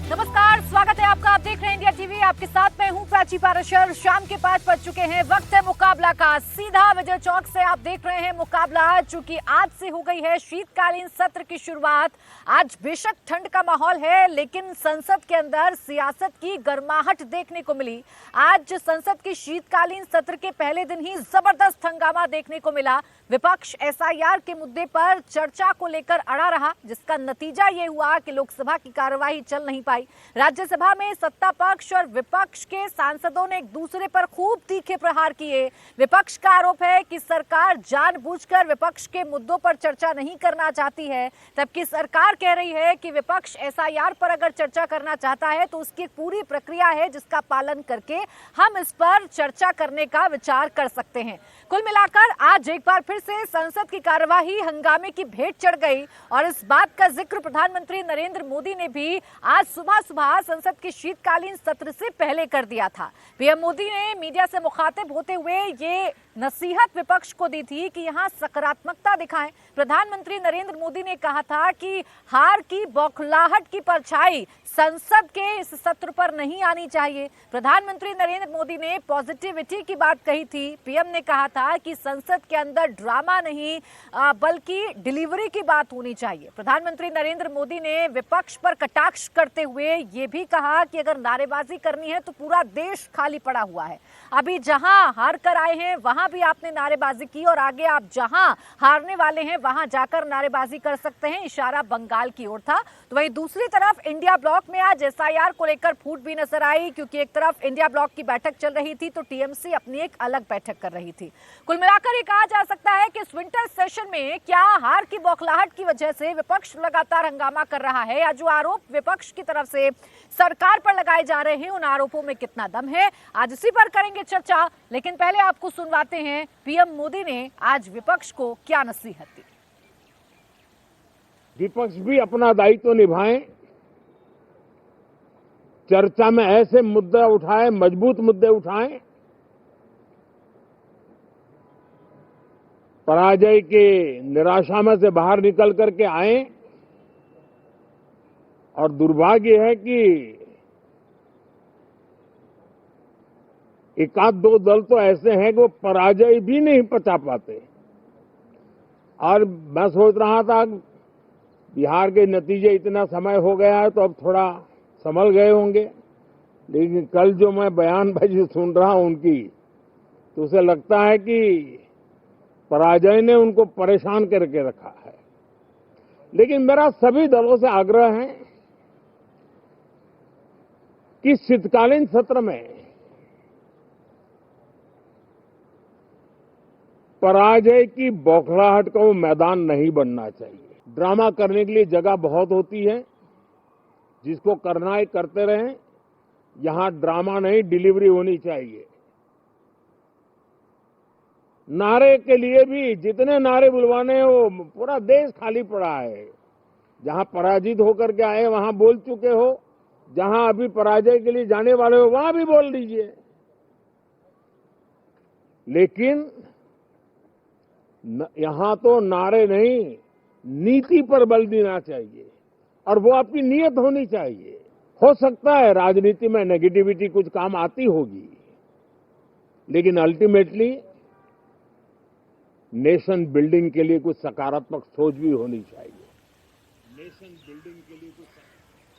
नमस्कार, स्वागत है आपका। आप देख रहे हैं इंडिया टीवी। आपके साथ मैं हूं प्राची पाराशर। शाम के 5 बज चुके हैं। वक्त है मुकाबला का। सीधा विजय चौक से आप देख रहे हैं मुकाबला। चूंकि आज से हो गई है शीतकालीन सत्र की शुरुआत। आज बेशक ठंड का माहौल है, लेकिन संसद के अंदर सियासत की गर्माहट देखने को मिली। आज संसद की शीतकालीन सत्र के पहले दिन ही जबरदस्त हंगामा देखने को मिला। विपक्ष एसआईआर के मुद्दे पर चर्चा को लेकर अड़ा रहा, जिसका नतीजा ये हुआ कि लोकसभा की कार्यवाही चल नहीं पाई। राज्यसभा में सत्ता पक्ष और विपक्ष के सांसदों ने एक दूसरे पर खूब तीखे प्रहार किए। विपक्ष का आरोप है कि सरकार जानबूझकर विपक्ष के मुद्दों पर चर्चा नहीं करना चाहती है, जबकि सरकार कह रही है कि विपक्ष एसआईआर पर अगर चर्चा करना चाहता है तो उसकी एक पूरी प्रक्रिया है जिसका पालन करके हम इस पर चर्चा करने का विचार कर सकते हैं। कुल मिलाकर आज एक बार फिर से संसद की कार्यवाही हंगामे की भेंट चढ़ गई और इस बात का जिक्र प्रधानमंत्री नरेंद्र मोदी ने भी आज सुबह सुबह संसद के शीतकालीन सत्र से पहले कर दिया था। पीएम मोदी ने मीडिया से मुखातिब होते हुए ये नसीहत विपक्ष को दी थी कि यहां सकारात्मकता दिखाएं। प्रधानमंत्री नरेंद्र मोदी ने कहा था कि हार की बौखलाहट की परछाई संसद के इस सत्र पर नहीं आनी चाहिए। प्रधानमंत्री नरेंद्र मोदी ने पॉजिटिविटी की बात कही थी। पीएम ने कहा था कि संसद के अंदर ड्रामा नहीं बल्कि डिलीवरी की बात होनी चाहिए। प्रधानमंत्री नरेंद्र मोदी ने विपक्ष पर कटाक्ष करते हुए ये भी कहा कि अगर नारेबाजी करनी है तो पूरा देश खाली पड़ा हुआ है। अभी जहां हार कर आए हैं वहां भी आपने नारेबाजी की और आगे आप जहां हारने वाले हैं वहां जाकर नारेबाजी कर सकते हैं। इशारा बंगाल की ओर था। तो वहीं दूसरी तरफ इंडिया ब्लॉक में आज एसआईआर को लेकर फूट भी नजर आई, क्योंकि एक तरफ इंडिया ब्लॉक की बैठक चल रही थी तो टीएमसी अपनी एक अलग बैठक कर रही थी। कुल मिलाकर ये कहा जा सकता है कि इस विंटर सेशन में क्या हार की बौखलाहट की वजह से विपक्ष लगातार हंगामा कर रहा है, या जो आरोप विपक्ष की तरफ से सरकार पर लगाए जा रहे हैं उन आरोपों में कितना दम है, आज इसी पर करेंगे चर्चा। लेकिन पहले आपको सुनवाते हैं पीएम मोदी ने आज विपक्ष को क्या नसीहत दी। विपक्ष भी अपना दायित्व निभाएं, चर्चा में ऐसे मुद्दे उठाएं, मजबूत मुद्दे उठाएं, पराजय के निराशा में से बाहर निकल करके आए। और दुर्भाग्य है कि एक आध दो दल तो ऐसे हैं कि वो पराजय भी नहीं पचा पाते। और मैं सोच रहा था बिहार के नतीजे इतना समय हो गया है तो अब थोड़ा संभल गए होंगे, लेकिन कल जो मैं बयानबाजी सुन रहा हूं उनकी, तो उसे लगता है कि पराजय ने उनको परेशान करके रखा है। लेकिन मेरा सभी दलों से आग्रह है कि शीतकालीन सत्र में पराजय की बौखलाहट का वो मैदान नहीं बनना चाहिए। ड्रामा करने के लिए जगह बहुत होती है, जिसको करना है करते रहें। यहां ड्रामा नहीं, डिलीवरी होनी चाहिए। नारे के लिए भी जितने नारे बुलवाने हैं वो पूरा देश खाली पड़ा है। जहां पराजित होकर के आए वहां बोल चुके हो, जहां अभी पराजय के लिए जाने वाले हो वहां भी बोल दीजिए। लेकिन यहां तो नारे नहीं, नीति पर बल देना चाहिए और वो आपकी नियत होनी चाहिए। हो सकता है राजनीति में नेगेटिविटी कुछ काम आती होगी, लेकिन अल्टीमेटली नेशन बिल्डिंग के लिए कुछ सकारात्मक सोच भी होनी चाहिए। नेशन बिल्डिंग के लिए कुछ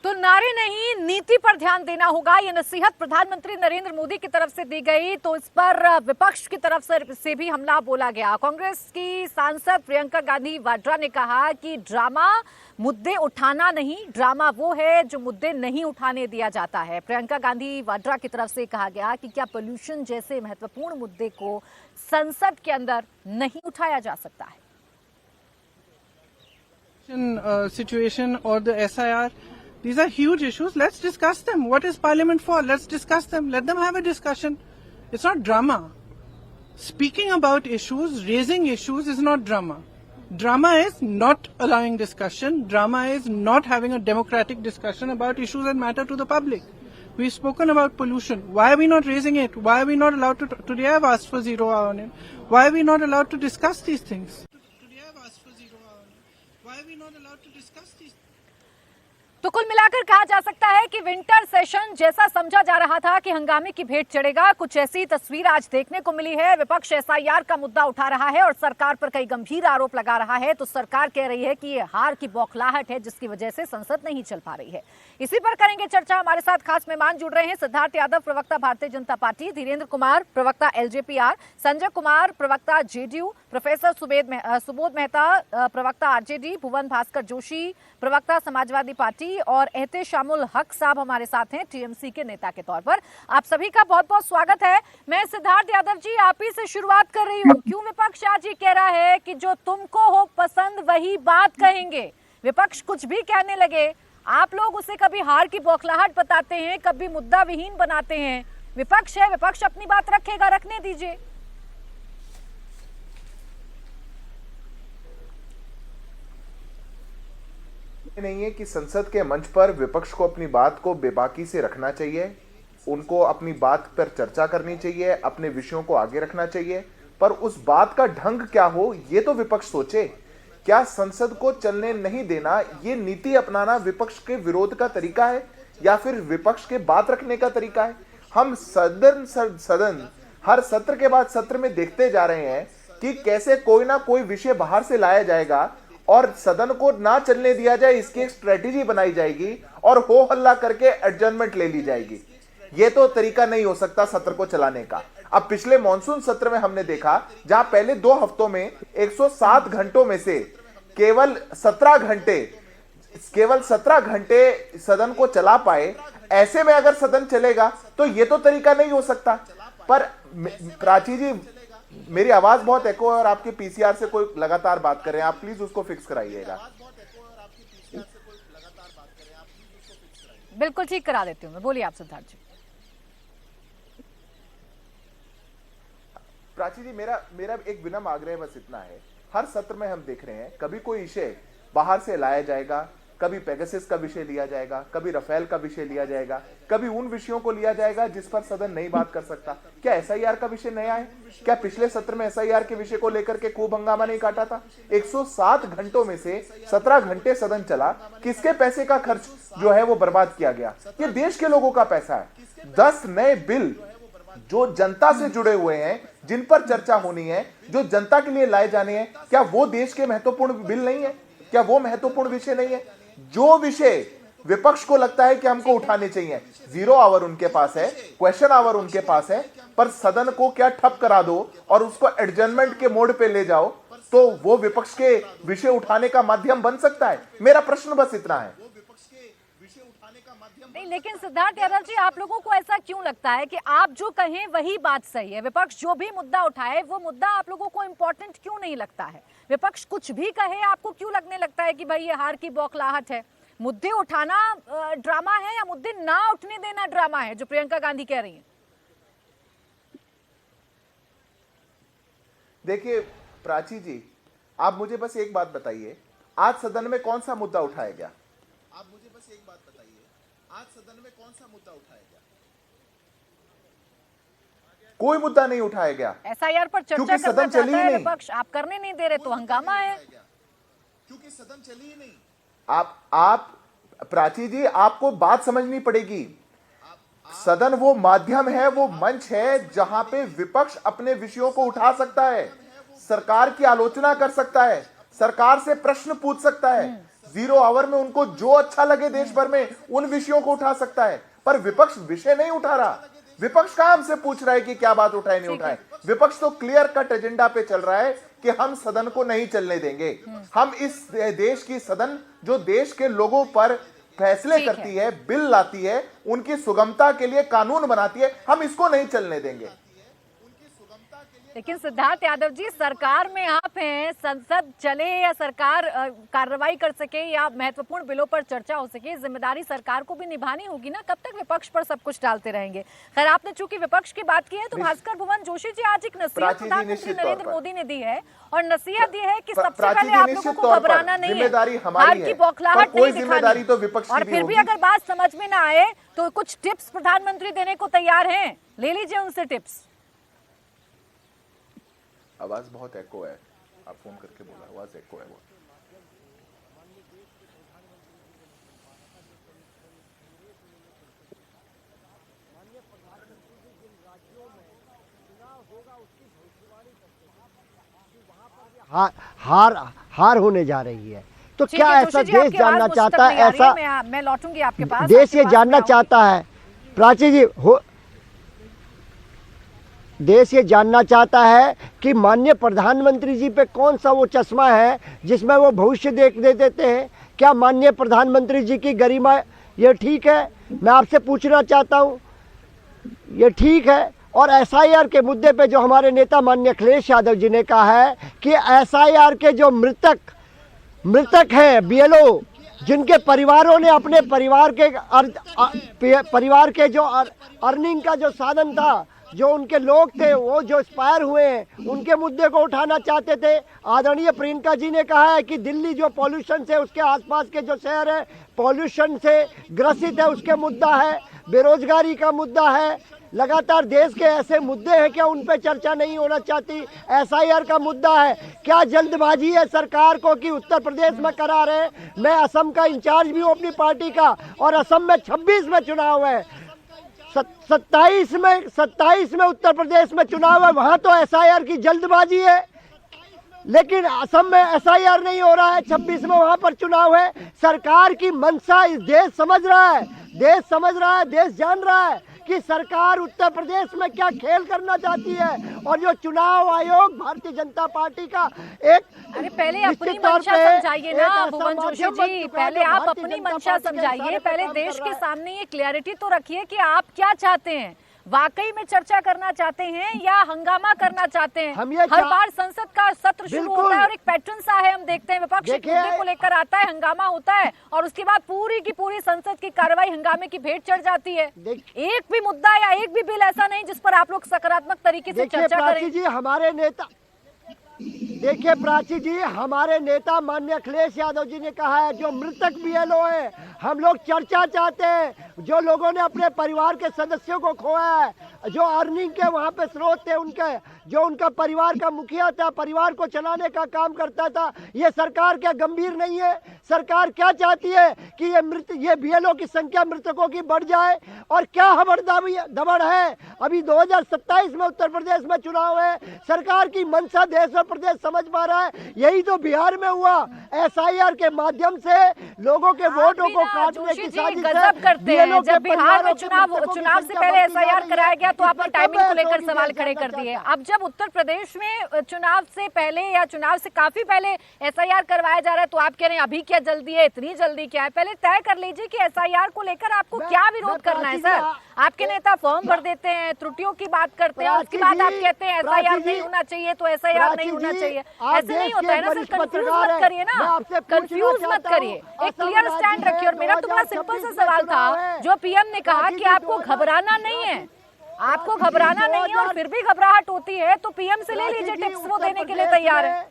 तो नारे नहीं, नीति पर ध्यान देना होगा। ये नसीहत प्रधानमंत्री नरेंद्र मोदी की तरफ से दी गई, तो इस पर विपक्ष की तरफ से भी हमला बोला गया। कांग्रेस की सांसद प्रियंका गांधी वाड्रा ने कहा कि ड्रामा मुद्दे उठाना नहीं, ड्रामा वो है जो मुद्दे नहीं उठाने दिया जाता है। प्रियंका गांधी वाड्रा की तरफ से कहा गया कि क्या पोल्यूशन जैसे महत्वपूर्ण मुद्दे को संसद के अंदर नहीं उठाया जा सकता है। Situation or the SIR, these are huge issues. Let's discuss them. What is Parliament for? Let's discuss them. Let them have a discussion. It's not drama. Speaking about issues, raising issues is not drama. Drama is not allowing discussion. Drama is not having a democratic discussion about issues that matter to the public. We've spoken about pollution. Why are we not raising it? Why are we not allowed to? Today I've asked for 0 hour on it. Why are we not allowed to discuss these things? Today I've asked for 0 hour on it. Why are we not allowed to discuss these things? तो कुल मिला मिलाकर कहा जा सकता है कि winter session जैसा समझा जा रहा था कि हंगामे की भेंट चढ़ेगा, कुछ ऐसी तस्वीर आज देखने को मिली है। विपक्ष एसआईआर का मुद्दा उठा रहा है और सरकार पर कई गंभीर आरोप लगा रहा है। तो सरकार कह रही है कि ये हार की बौखलाहट है जिसकी वजह से संसद नहीं चल पा रही है। इसी पर करेंगे चर्चा। हमारे साथ खास मेहमान जुड़ रहे हैं, सिद्धार्थ यादव प्रवक्ता भारतीय जनता पार्टी, धीरेन्द्र कुमार प्रवक्ता एलजेपीआर, संजय कुमार प्रवक्ता जेडीयू, प्रोफेसर सुबोध मेहता प्रवक्ता आरजेडी, भुवन भास्कर जोशी प्रवक्ता समाजवादी पार्टी और एहतेशामुल हक साहब हमारे साथ हैं टीएमसी के नेता के तौर पर। आप सभी का बहुत बहुत स्वागत है। मैं सिद्धार्थ यादव जी आप ही से शुरुआत कर रही हूँ। क्यों विपक्ष आज ये कह रहा है कि जो तुमको हो पसंद वही बात कहेंगे? विपक्ष कुछ भी कहने लगे, आप लोग उसे कभी हार की बौखलाहट बताते हैं, कभी मुद्दा विहीन बनाते हैं। विपक्ष है, विपक्ष अपनी बात रखेगा, रखने दीजिए। नहीं है कि संसद के मंच पर विपक्ष को अपनी बात को बेबाकी से रखना चाहिए, उनको अपनी बात पर चर्चा करनी चाहिए, अपने विषयों को आगे रखना चाहिए, पर उस बात का ढंग क्या हो ये तो विपक्ष सोचे। क्या संसद को चलने नहीं देना ये नीति अपनाना विपक्ष के विरोध का तरीका है या फिर विपक्ष के बात रखने का तरीका है? हम सदन हर सत्र के बाद सत्र में देखते जा रहे हैं कि कैसे कोई ना कोई विषय बाहर से लाया जाएगा और सदन को ना चलने दिया जाए, इसकी एक स्ट्रेटेजी बनाई जाएगी और हो हल्ला करके एडजर्नमेंट ले ली जाएगी। ये तो तरीका नहीं हो सकता सत्र को चलाने का। अब पिछले मॉनसून सत्र में हमने देखा जहां पहले 2 हफ्तों में 107 घंटों में से केवल 17 घंटे सदन को चला पाए। ऐसे में अगर सदन चलेगा तो ये तो तरीका नहीं हो सकता। पर प्राची जी, मेरी आवाज बहुत एको है और आपके पीसीआर से कोई लगातार बात कर रहे हैं, आप प्लीज उसको फिक्स कराइएगा। बिल्कुल ठीक करा देती हूँ मैं, बोलिए आप सिद्धार्थ जी। प्राची जी, मेरा एक विनम्र आग्रह बस इतना है, हर सत्र में हम देख रहे हैं कभी कोई विषय बाहर से लाया जाएगा, कभी पेगासस का विषय लिया जाएगा, कभी राफेल का विषय लिया जाएगा, कभी उन विषयों को लिया जाएगा जिस पर सदन नहीं बात कर सकता। क्या एसआईआर का विषय नया है? क्या पिछले सत्र में एसआईआर के विषय को लेकर के खूब हंगामा नहीं काटा था? 107 घंटों में से 17 घंटे सदन चला, किसके पैसे का खर्च जो है वो बर्बाद किया गया? ये देश के लोगों का पैसा है। 10 नए बिल जो जनता से जुड़े हुए हैं, जिन पर चर्चा होनी है, जो जनता के लिए लाए जाने हैं, क्या वो देश के महत्वपूर्ण बिल नहीं है? क्या वो महत्वपूर्ण विषय नहीं है? जो विषय विपक्ष को लगता है कि हमको उठाने चाहिए, 0 आवर उनके पास है, क्वेश्चन आवर उनके पास है, पर सदन को क्या ठप करा दो और उसको एडजर्नमेंट के मोड पे ले जाओ तो वो विपक्ष के विषय उठाने का माध्यम बन सकता है? मेरा प्रश्न बस इतना है। नहीं, लेकिन सिद्धार्थ यादव जी आप लोगों को ऐसा क्यों लगता है कि आप जो कहें वही बात सही है? विपक्ष जो भी मुद्दा उठाए वो मुद्दा आप लोगों को इम्पोर्टेंट क्यों नहीं लगता है? विपक्ष कुछ भी कहे आपको क्यों लगने लगता है कि भाई ये हार की बौखलाहट है? मुद्दे उठाना ड्रामा है या मुद्दे ना उठने देना ड्रामा है, जो प्रियंका गांधी कह रही है? देखिए प्राची जी, आप मुझे बस एक बात बताइए, आज सदन में कौन सा मुद्दा उठाया गया? आप मुझे बस एक बात बताइए, आज सदन में कौन सा मुद्दा उठाया गया? कोई मुद्दा नहीं उठाया गया। एसआईआर पर चर्चा करना चाहता है विपक्ष, आप करने नहीं दे रहे तो हंगामा है। क्योंकि सदन चली ही नहीं। आप प्राची जी, आपको बात समझनी पड़ेगी। सदन वो माध्यम है, वो मंच है जहां पे विपक्ष अपने विषयों को उठा सकता है, सरकार की आलोचना कर सकता है, सरकार से प्रश्न पूछ सकता है, 0 आवर में उनको जो अच्छा लगे देश भर में उन विषयों को उठा सकता है। पर विपक्ष विषय नहीं उठा रहा। विपक्ष कहां हमसे पूछ रहा है कि क्या बात उठाए नहीं उठाए? विपक्ष तो क्लियर कट एजेंडा पे चल रहा है कि हम सदन को नहीं चलने देंगे। हम इस देश की सदन जो देश के लोगों पर फैसले करती है, बिल लाती है, उनकी सुगमता के लिए कानून बनाती है, हम इसको नहीं चलने देंगे। लेकिन सिद्धार्थ यादव जी, सरकार में आप हैं, संसद चले या सरकार कार्रवाई कर सके या महत्वपूर्ण बिलों पर चर्चा हो सके, जिम्मेदारी सरकार को भी निभानी होगी ना। कब तक विपक्ष पर सब कुछ डालते रहेंगे? खैर, आपने चूंकि विपक्ष की बात की है तो भास्कर भुवन जोशी जी, आज एक नसीहत प्रधानमंत्री नरेंद्र मोदी ने दी है और नसीहत दी है कि सबसे पहले आप लोगों को घबराना नहीं है, हार की बौखलाहट नहीं दिखानी, और फिर भी अगर बात समझ में ना आए तो कुछ टिप्स प्रधानमंत्री देने को तैयार हैं, ले लीजिए उनसे टिप्स। आवाज बहुत एको है, आप फोन करके बोला आवाज एको है बहुत। हार होने जा रही है। तो ठीक क्या है, ऐसा जोशी जी, देश आपकी जानना आवाज मुझ तक चाहता है? नहीं आ रही है। ऐसा मैं लौटूंगी आपके पास। देश आपके ये पास जानना मैं आऊंगी। चाहता है, प्राची जी, देश ये जानना चाहता है कि माननीय प्रधानमंत्री जी पे कौन सा वो चश्मा है जिसमें वो भविष्य दे देते हैं। क्या माननीय प्रधानमंत्री जी की गरिमा ये ठीक है? मैं आपसे पूछना चाहता हूँ, ये ठीक है? और एसआईआर के मुद्दे पे जो हमारे नेता माननीय अखिलेश यादव जी ने कहा है कि एसआईआर के जो मृतक हैं बीएलओ, जिनके परिवारों ने अपने परिवार के जो अर्निंग का जो साधन था, जो उनके लोग थे, वो जो एक्सपायर हुए हैं, उनके मुद्दे को उठाना चाहते थे। आदरणीय प्रियंका जी ने कहा है कि दिल्ली जो पॉल्यूशन से, उसके आसपास के जो शहर है पॉल्यूशन से ग्रसित है, उसके मुद्दा है। बेरोजगारी का मुद्दा है। लगातार देश के ऐसे मुद्दे हैं क्या उन पे चर्चा नहीं होना चाहती? एसआईआर का मुद्दा है। क्या जल्दबाजी है सरकार को कि उत्तर प्रदेश में करा रहे? मैं असम का इंचार्ज भी हूँ अपनी पार्टी का, और असम में 26 में चुनाव है, 27 में उत्तर प्रदेश में चुनाव है। वहां तो एसआईआर की जल्दबाजी है, लेकिन असम में एसआईआर नहीं हो रहा है। 26 में वहां पर चुनाव है। सरकार की मंशा इस देश समझ रहा है, देश जान रहा है कि सरकार उत्तर प्रदेश में क्या खेल करना चाहती है। और जो चुनाव आयोग भारतीय जनता पार्टी का एक, अरे पहले अपनी निश्चित तौर मंशा पे समझाइए ना एक ऐसा भुवन जोशी माध्यम बन जी, चुका है पहले जो आप भारतीय अपनी जनता मंशा पार्टी के समझाइए। सारे पहले काम देश कर के रहा है। सामने ये क्लैरिटी तो रखिए कि आप क्या चाहते हैं। वाकई में चर्चा करना चाहते हैं या हंगामा करना चाहते हैं? हम ये हर बार संसद का सत्र शुरू बिल्कुल। होता है और एक पैटर्न सा है, हम देखते हैं विपक्ष एक मुद्दे को लेकर आता है, हंगामा होता है और उसके बाद पूरी की पूरी संसद की कार्रवाई हंगामे की भेंट चढ़ जाती है। एक भी मुद्दा या एक भी बिल ऐसा नहीं जिस पर आप लोग सकारात्मक तरीके से देखिए चर्चा प्राची करें। जी, हमारे नेता माननीय अखिलेश यादव जी ने कहा है जो मृतक बीएलओ है, हम लोग चर्चा चाहते हैं। जो लोगों ने अपने परिवार के सदस्यों को खोया है, जो अर्निंग के वहाँ पे स्रोत थे उनके, जो उनका परिवार का मुखिया था, परिवार को चलाने का काम करता था, ये सरकार क्या गंभीर नहीं है? सरकार क्या चाहती है कि ये बीएलओ की संख्या मृतकों की बढ़ जाए? और क्या दबड़ है? अभी 2027 में उत्तर प्रदेश में चुनाव है। सरकार की मंशा देश और प्रदेश समझ पा रहा है। यही तो बिहार में हुआ, एसआईआर के माध्यम से लोगों के वोटों को काटने की साजिश गजब करते हैं। जब बिहार में चुनाव से पहले एसआईआर कराया गया तो आपने टाइमिंग को लेकर सवाल खड़े कर दिए। अब जब उत्तर प्रदेश में चुनाव से पहले या चुनाव से काफी पहले एसआईआर करवाया जा रहा है तो आप कह रहे हैं अभी क्या जल्दी है, इतनी जल्दी क्या है? पहले तय कर लीजिए कि एसआईआर को लेकर आपको क्या विरोध करना है। सर, आपके नेता फॉर्म भर देते हैं, त्रुटियों की बात करते हैं, उसके बाद आप कहते हैं एसआईआर नहीं होना चाहिए तो एसआईआर नहीं होना चाहिए। ऐसे नहीं होता है ना सर, कंफ्यूज मत करिए ना, कंफ्यूज मत करिए, एक क्लियर स्टैंड रखिए। और मेरा तो बड़ा सिंपल सा सवाल था, जो पीएम ने कहा कि आपको घबराना नहीं है, आपको घबराना नहीं है और फिर भी घबराहट होती है तो पीएम से ले लीजिए टिप्स, वो देने के लिए तैयार है।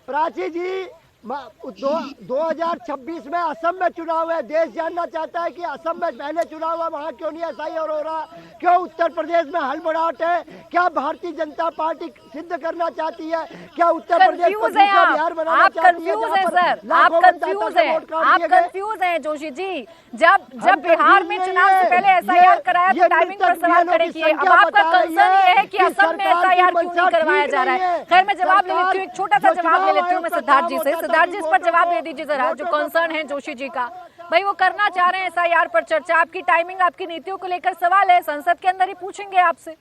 प्राची जी 2026 में असम में चुनाव है। देश जानना चाहता है कि असम में पहले चुनाव है, वहाँ क्यों नहीं एसआईआर हो रहा? क्यों उत्तर प्रदेश में हड़बड़ाहट है? क्या भारतीय जनता पार्टी सिद्ध करना चाहती है? क्या उत्तर प्रदेश को दूसरा बिहार बनाना चाहती है? कंफ्यूज है सर, आप कंफ्यूज हैं जोशी जी। जब बिहार में चुनाव से पहले एसआईआर कराया तो टाइमिंग पर सवाल खड़े किए। अब आपका कंसर्न ये है कि असम में एसआईआर क्यों नहीं करवाया जा रहा है? खैर, मैं जवाब ले लेती हूँ, एक छोटा सा जवाब ले लेती हूँ मैं सिद्धार्थ जी से। सिद्धार्थ जी, इस पर जवाब दे दीजिए जरा, जो कंसर्न है जोशी जी का। भाई वो करना चाह रहे हैं एसआईआर पर चर्चा, आपकी टाइमिंग, आपकी नीतियों को लेकर सवाल है, संसद के अंदर ही पूछेंगे आपसे।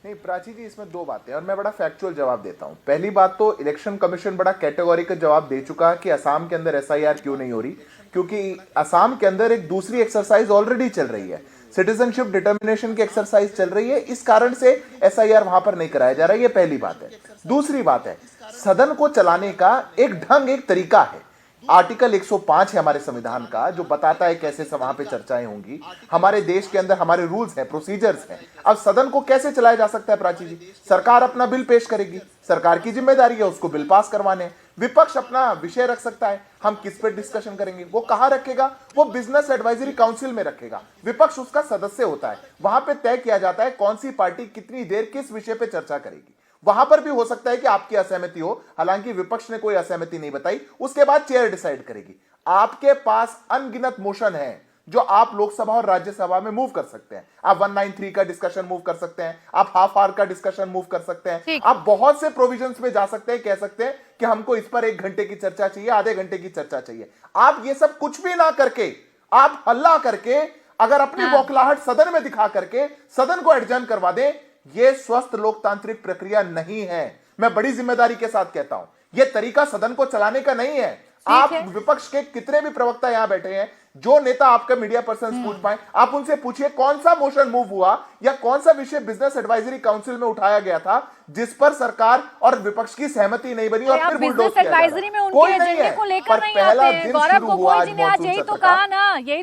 नहीं प्राची जी, इसमें दो बातें और मैं बड़ा फैक्चुअल जवाब देता हूं। पहली बात तो इलेक्शन कमीशन बड़ा कैटेगोरिकल जवाब दे चुका है कि असम के अंदर एसआईआर क्यों नहीं हो रही, क्योंकि असम के अंदर एक दूसरी एक्सरसाइज ऑलरेडी चल रही है, सिटीजनशिप डिटर्मिनेशन की एक्सरसाइज चल रही है। इस कारण से एसआईआर वहां पर नहीं कराया जा रहा है, ये पहली बात है। दूसरी बात है, सदन को चलाने का एक ढंग, एक तरीका है। आर्टिकल 105 है हमारे संविधान का, जो बताता है कैसे वहां पे चर्चाएं होंगी। हमारे देश के अंदर हमारे रूल्स हैं, प्रोसीजर्स हैं। अब सदन को कैसे चलाया जा सकता है प्राची जी? सरकार अपना बिल पेश करेगी, सरकार की जिम्मेदारी है उसको बिल पास करवाने। विपक्ष अपना विषय रख सकता है, हम किस पे डिस्कशन करेंगे, वो कहां रखेगा? वो बिजनेस एडवाइजरी काउंसिल में रखेगा। विपक्ष उसका सदस्य होता है, वहां पे तय किया जाता है कौन सी पार्टी कितनी देर किस विषय पे चर्चा करेगी। वहां पर भी हो सकता है कि आपकी असहमति हो, हालांकि विपक्ष ने कोई असहमति नहीं बताई, उसके बाद चेयर डिसाइड करेगी। आपके पास अनगिनत मोशन है जो आप लोकसभा और राज्यसभा में मूव कर सकते हैं। आप 193 का डिस्कशन मूव कर सकते हैं, आप हाफ आवर का डिस्कशन मूव कर सकते हैं, आप बहुत से प्रोविजंस में जा सकते हैं, कह सकते हैं कि हमको इस पर 1 घंटे की चर्चा चाहिए, आधे घंटे की चर्चा चाहिए। आप ये सब कुछ भी ना करके, आप हल्ला करके, अगर अपनी बौखलाहट सदन में दिखा करके सदन को एडजर्न करवा दें, यह स्वस्थ लोकतांत्रिक प्रक्रिया नहीं है। मैं बड़ी जिम्मेदारी के साथ कहता हूं, यह तरीका सदन को चलाने का नहीं है। आप विपक्ष के कितने भी प्रवक्ता यहां बैठे हैं, जो नेता आपका मीडिया पर्सन पूछ पाए, आप उनसे पूछिए कौन सा मोशन मूव हुआ या कौन सा विषय बिजनेस एडवाइजरी काउंसिल में उठाया गया था जिस पर सरकार और विपक्ष की सहमति नहीं बनी और फिर बुलडोज किया जा रहा है। कोई एजेंडे को लेकर नहीं आते हैं। गौरव गोगोई जी ने आज यही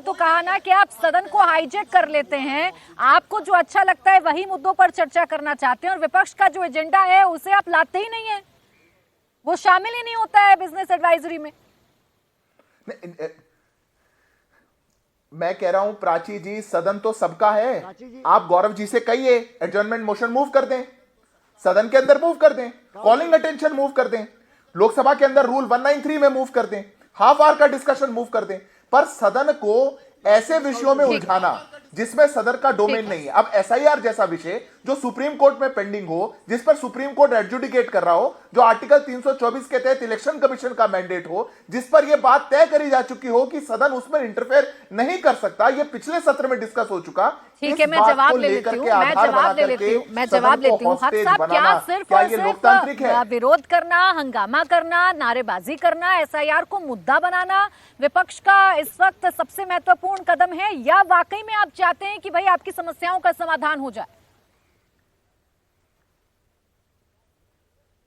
तो कहा ना कि आप सदन को हाईजैक कर लेते हैं, आपको जो अच्छा लगता है वही मुद्दों पर चर्चा करना चाहते हैं और विपक्ष का जो एजेंडा है उसे आप लाते ही नहीं है, वो शामिल ही नहीं होता है बिजनेस एडवाइजरी में। मैं कह रहा हूं प्राची जी, सदन तो सबका है। आप गौरव जी से कहिए एडजर्नमेंट मोशन मूव कर दें, सदन के अंदर मूव कर दें, कॉलिंग अटेंशन मूव कर दें, लोकसभा के अंदर रूल 193 में मूव कर दें, हाफ आवर का डिस्कशन मूव कर दें, पर सदन को ऐसे विषयों में उलझाना जिसमें सदन का डोमेन नहीं है। अब एसआईआर जैसा विषय जो सुप्रीम कोर्ट में पेंडिंग हो, जिस पर सुप्रीम कोर्ट एडजुडिकेट कर रहा हो, जो आर्टिकल 324 के तहत इलेक्शन कमीशन का मैंडेट हो, जिस पर यह बात तय करी जा चुकी हो कि सदन उसमें इंटरफेयर नहीं कर सकता, यह पिछले सत्र में डिस्कस हो चुका। ठीक है, मैं जवाब ले लेती हूँ। हक साहब, क्या सिर्फ और सिर्फ विरोध करना, हंगामा करना, नारेबाजी करना, एसआईआर को मुद्दा बनाना विपक्ष का इस वक्त सबसे महत्वपूर्ण कदम है, या वाकई में आप चाहते हैं कि भाई आपकी समस्याओं का समाधान हो जाए?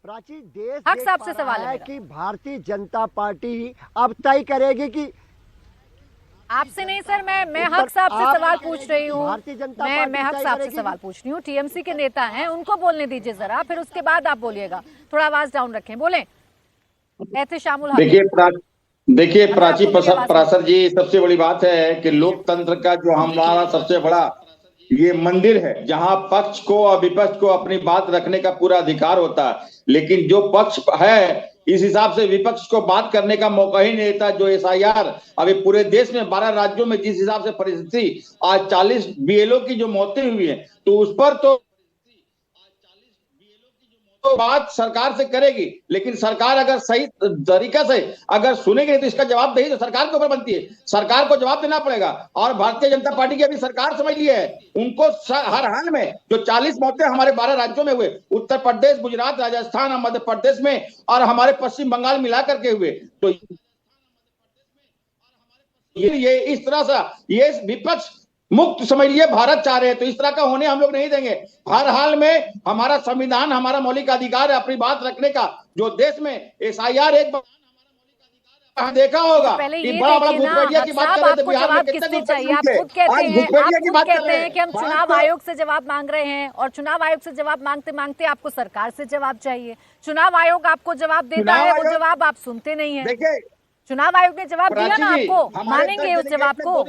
प्राची, देश हक साहब से सवाल है कि भारतीय जनता पार्टी अब तय करेगी कि आपसे नहीं सर, मैं हक साहब से सवाल पूछ रही हूँ। भारतीय जनता मैं हक साहब से सवाल पूछ रही हूँ। टीएमसी के नेता हैं, उनको बोलने दीजिए जरा, फिर उसके बाद आप बोलिएगा। थोड़ा आवाज डाउन रखें, बोले। एहतेशामुल हक। देखिए प्राची पराशर जी, सबसे बड़ी बात है कि लोकतंत्र का जो हमारा सबसे बड़ा ये मंदिर है, जहां पक्ष को और विपक्ष को अपनी बात रखने का पूरा अधिकार होता है, लेकिन जो पक्ष है इस हिसाब से विपक्ष को बात करने का मौका ही नहीं देता। जो एसआईआर अभी पूरे देश में 12 राज्यों में जिस हिसाब से परिस्थिति, आज 40 बीएलओ की जो मौतें हुई है, तो उस पर तो बात सरकार से करेगी, लेकिन सरकार अगर सही तरीका से अगर सुनेगी तो इसका जवाबदेही तो सरकार के ऊपर बनती है, सरकार को जवाब देना पड़ेगा। और भारतीय जनता पार्टी की अभी सरकार समझ ली है, उनको हर हाल में जो 40 मौतें हमारे 12 राज्यों में हुए, उत्तर प्रदेश, गुजरात, राजस्थान और मध्य प्रदेश में और हमारे पश्चिम बंगाल मिलाकर के हुए, तो ये इस तरह से ये विपक्ष मुक्त समझ लिए भारत चाह रहे हैं, तो इस तरह का होने हम लोग नहीं देंगे। हर हाल में हमारा संविधान, हमारा मौलिक अधिकार है अपनी बात रखने का। जो देश में एसआईआर एक बार देखा होगा कि बड़ा बड़ा घुसपैठिया की बात कर रहे थे बिहार में, कितने चाहिए? आप खुद कहते हैं कि हम चुनाव आयोग से जवाब मांग रहे हैं, और चुनाव आयोग से जवाब मांगते मांगते आपको सरकार से जवाब चाहिए। चुनाव आयोग आपको जवाब देता है, वो जवाब आप सुनते नहीं है। देखिए, चुनाव आयोग ने जवाब दिया ना आपको, मानेंगे उस जवाब को?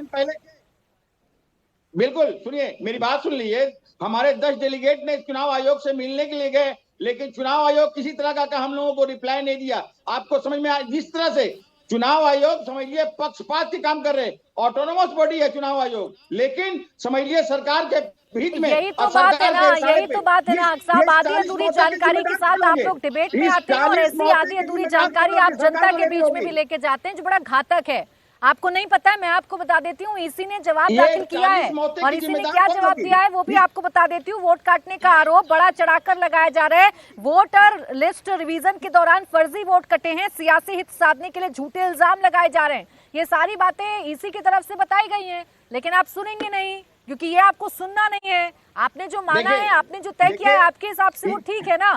बिल्कुल, सुनिए मेरी बात सुन लीजिए। हमारे 10 डेलीगेट ने चुनाव आयोग से मिलने के लिए गए, लेकिन चुनाव आयोग किसी तरह का हम लोगों को रिप्लाई नहीं दिया। आपको समझ में आया? जिस तरह से चुनाव आयोग समझिए पक्षपात के काम कर रहे, ऑटोनोमस बॉडी है चुनाव आयोग, लेकिन समझिए सरकार के हित में। यही तो बात है ना हक साहब, आधी अधूरी जानकारी के साथ आप लोग डिबेट में आते हैं, और ऐसी आधी अधूरी जानकारी आप जनता के बीच में भी लेके जाते हैं, जो बड़ा घातक है। आपको नहीं पता है, मैं आपको बता देती हूँ। ईसी ने जवाब दाखिल किया है, और ईसी ने क्या जवाब दिया है वो भी आपको बता देती हूँ। वोट काटने का आरोप बड़ा चढ़ाकर लगाया जा रहा है। वोटर लिस्ट रिवीजन के दौरान फर्जी वोट कटे हैं, सियासी हित साधने के लिए झूठे इल्जाम लगाए जा रहे हैं। ये सारी बातें ईसी की तरफ से बताई गई हैं, लेकिन आप सुनेंगे नहीं, क्योंकि ये आपको सुनना नहीं है। आपने जो माना है, आपने जो तय किया है, आपके हिसाब से वो ठीक है ना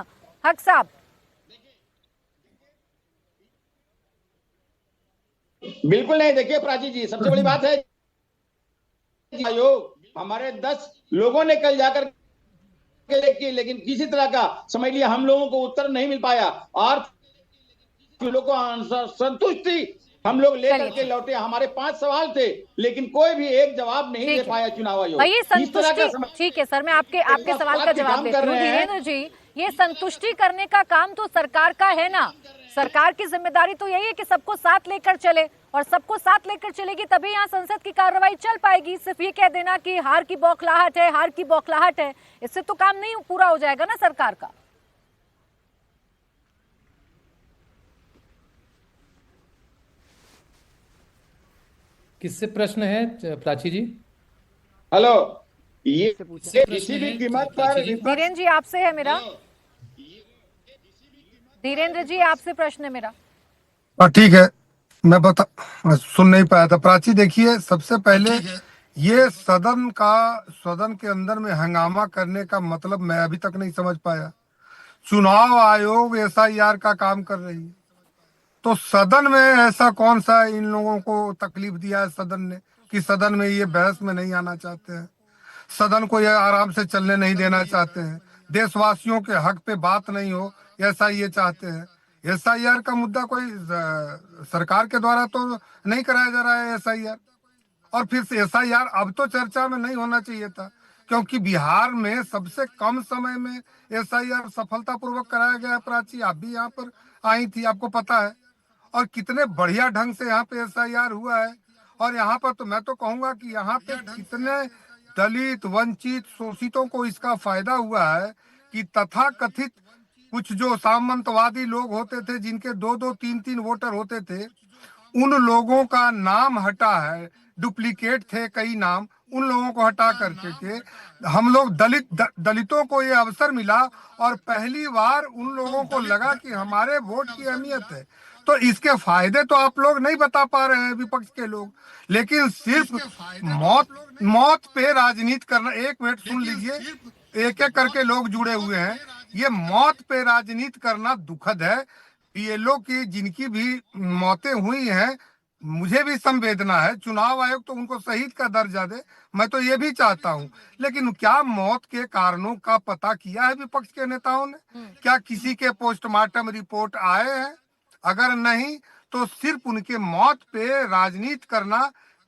हक साहब? बिल्कुल नहीं। देखिए प्राची जी, सबसे बड़ी बात है आयोग हमारे 10 लोगों ने कल जाकर के, लेकिन किसी तरह का समझ लिया हम लोगों को उत्तर नहीं मिल पाया, और लोगों को संतुष्टि हम लोग लेकर के लौटे। हमारे 5 सवाल थे, लेकिन कोई भी एक जवाब नहीं दे पाया चुनाव आयोग। ये संतुष्टि, ठीक है सर, मैं आपके सवाल का जवाब देती हूँ। धीरेन्द्र जी, ये संतुष्टि करने का काम तो सरकार का है ना। सरकार की जिम्मेदारी तो यही है कि सबको साथ लेकर चले, और सबको साथ लेकर चलेगी तभी यहाँ संसद की कार्रवाई चल पाएगी। सिर्फ ये कह देना कि हार की बौखलाहट है, हार की बौखलाहट है, इससे तो काम नहीं पूरा हो जाएगा ना सरकार का। किससे प्रश्न है प्राची जी? हेलो, ये किसी भी कीमत पर धीरेन्द्र जी आपसे है मेरा, धीरेन्द्र जी आपसे प्रश्न है मेरा। ठीक है, मैं सुन नहीं पाया था। प्राची देखिए, सबसे पहले ये सदन के अंदर में हंगामा करने का मतलब मैं अभी तक नहीं समझ पाया। चुनाव आयोग SIR का काम कर रही है, तो सदन में ऐसा कौन सा इन लोगों को तकलीफ दिया है सदन ने कि सदन में ये बहस में नहीं आना चाहते हैं, सदन को ये आराम से चलने नहीं देना चाहते हैं, देशवासियों के हक पे बात नहीं हो ऐसा ये चाहते हैं। SIR का मुद्दा कोई सरकार के द्वारा तो नहीं कराया जा रहा है SIR, और फिर से SIR अब तो चर्चा में नहीं होना चाहिए था, क्योंकि बिहार में सबसे कम समय में SIR सफलतापूर्वक कराया गया। प्राची, आप भी यहाँ पर आई थी, आपको पता है, और कितने बढ़िया ढंग से यहाँ पे SIR हुआ है। और यहाँ पर तो मैं तो कहूँगा कि यहाँ पे कितने दलित, वंचित, शोषितों को इसका फायदा हुआ है कि तथाकथित कुछ जो सामंतवादी लोग होते थे, जिनके 2-2, 3-3 वोटर होते थे, उन लोगों का नाम हटा है, डुप्लीकेट थे कई नाम, उन लोगों को हटा करके के हम लोग दलितों को ये अवसर मिला, और पहली बार उन लोगों को लगा कि हमारे वोट की अहमियत है। तो इसके फायदे तो आप लोग नहीं बता पा रहे हैं, विपक्ष के लोग, लेकिन सिर्फ मौत पे राजनीति करना। एक मिनट सुन लीजिए, एक एक करके लोग जुड़े हुए हैं। ये मौत पे राजनीति करना दुखद है। ये लोग की जिनकी भी मौतें हुई हैं, मुझे भी संवेदना है। चुनाव आयोग तो उनको शहीद का दर्जा दे, मैं तो ये भी चाहता हूँ, लेकिन क्या मौत के कारणों का पता किया है विपक्ष के नेताओं ने? क्या किसी के पोस्टमार्टम रिपोर्ट आए हैं? अगर नहीं तो सिर्फ उनके मौत पे राजनीति करना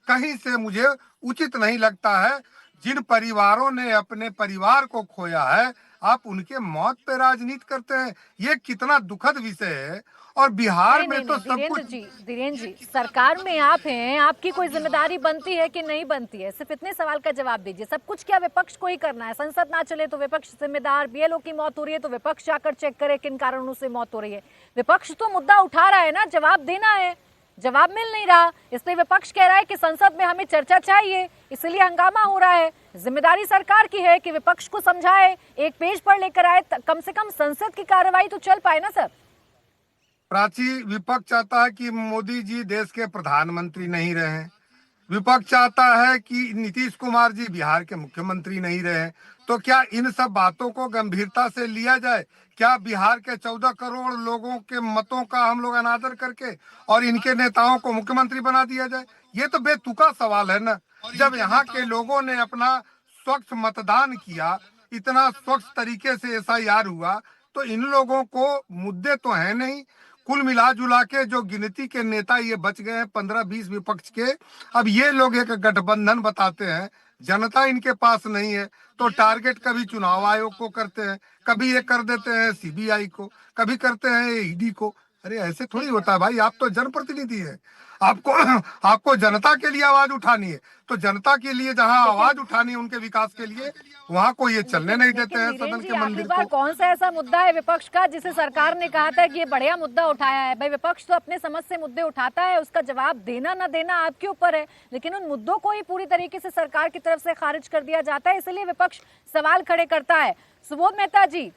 कहीं से मुझे उचित नहीं लगता है। जिन परिवारों ने अपने परिवार को खोया है, आप उनके मौत पे राजनीति करते हैं, ये कितना दुखद विषय है। और बिहार में तो सब कुछ। धीरेन्द्र जी, सरकार में आप हैं, आपकी कोई जिम्मेदारी बनती है कि नहीं बनती है? सिर्फ इतने सवाल का जवाब दीजिए। सब कुछ क्या विपक्ष को ही करना है? संसद ना चले तो विपक्ष जिम्मेदार, BLO की मौत हो रही है तो विपक्ष जाकर चेक करे किन कारणों से मौत हो रही है। विपक्ष तो मुद्दा उठा रहा है ना, जवाब देना है, जवाब मिल नहीं रहा, इसलिए विपक्ष कह रहा है कि संसद में हमें चर्चा चाहिए, इसलिए हंगामा हो रहा है। जिम्मेदारी सरकार की है कि विपक्ष को समझाए, एक पेज पर लेकर आए, कम से कम संसद की कार्रवाई तो चल पाए ना सर। प्राची, विपक्ष चाहता है कि मोदी जी देश के प्रधानमंत्री नहीं रहे, विपक्ष चाहता है कि नीतीश कुमार जी बिहार के मुख्यमंत्री नहीं रहे। तो क्या इन सब बातों को गंभीरता से लिया जाए? क्या बिहार के 14 करोड़ लोगों के मतों का हम लोग अनादर करके और इनके नेताओं को मुख्यमंत्री बना दिया जाए? ये तो बेतुका सवाल है ना। जब यहाँ के लोगों ने अपना स्वच्छ मतदान किया, इतना स्वच्छ तरीके से SIR हुआ, तो इन लोगों को मुद्दे तो है नहीं। कुल मिला जुला के जो गिनती के नेता ये बच गए हैं 15-20 विपक्ष के, अब ये लोग एक गठबंधन बताते हैं, जनता इनके पास नहीं है, तो टारगेट कभी चुनाव आयोग को करते हैं, कभी ये कर देते हैं CBI को, कभी करते हैं ED को। अरे ऐसे थोड़ी होता है भाई, आप तो जनप्रतिनिधि है, आपको जनता के लिए आवाज उठानी है, तो जनता के लिए जहां आवाज उठानी है उनके विकास के लिए, वहां को ये चलने नहीं देते हैं सदन के मंदिर को। कौन सा ऐसा मुद्दा है विपक्ष का जिसे सरकार ने कहा था कि ये बढ़िया मुद्दा उठाया है? भाई विपक्ष तो अपने समझ से मुद्दे उठाता है, उसका जवाब देना ना देना आपके ऊपर है, लेकिन उन मुद्दों को ही पूरी तरीके से सरकार की तरफ से खारिज कर दिया जाता है, इसलिए विपक्ष सवाल खड़े करता है। सुबोध मेहता जी,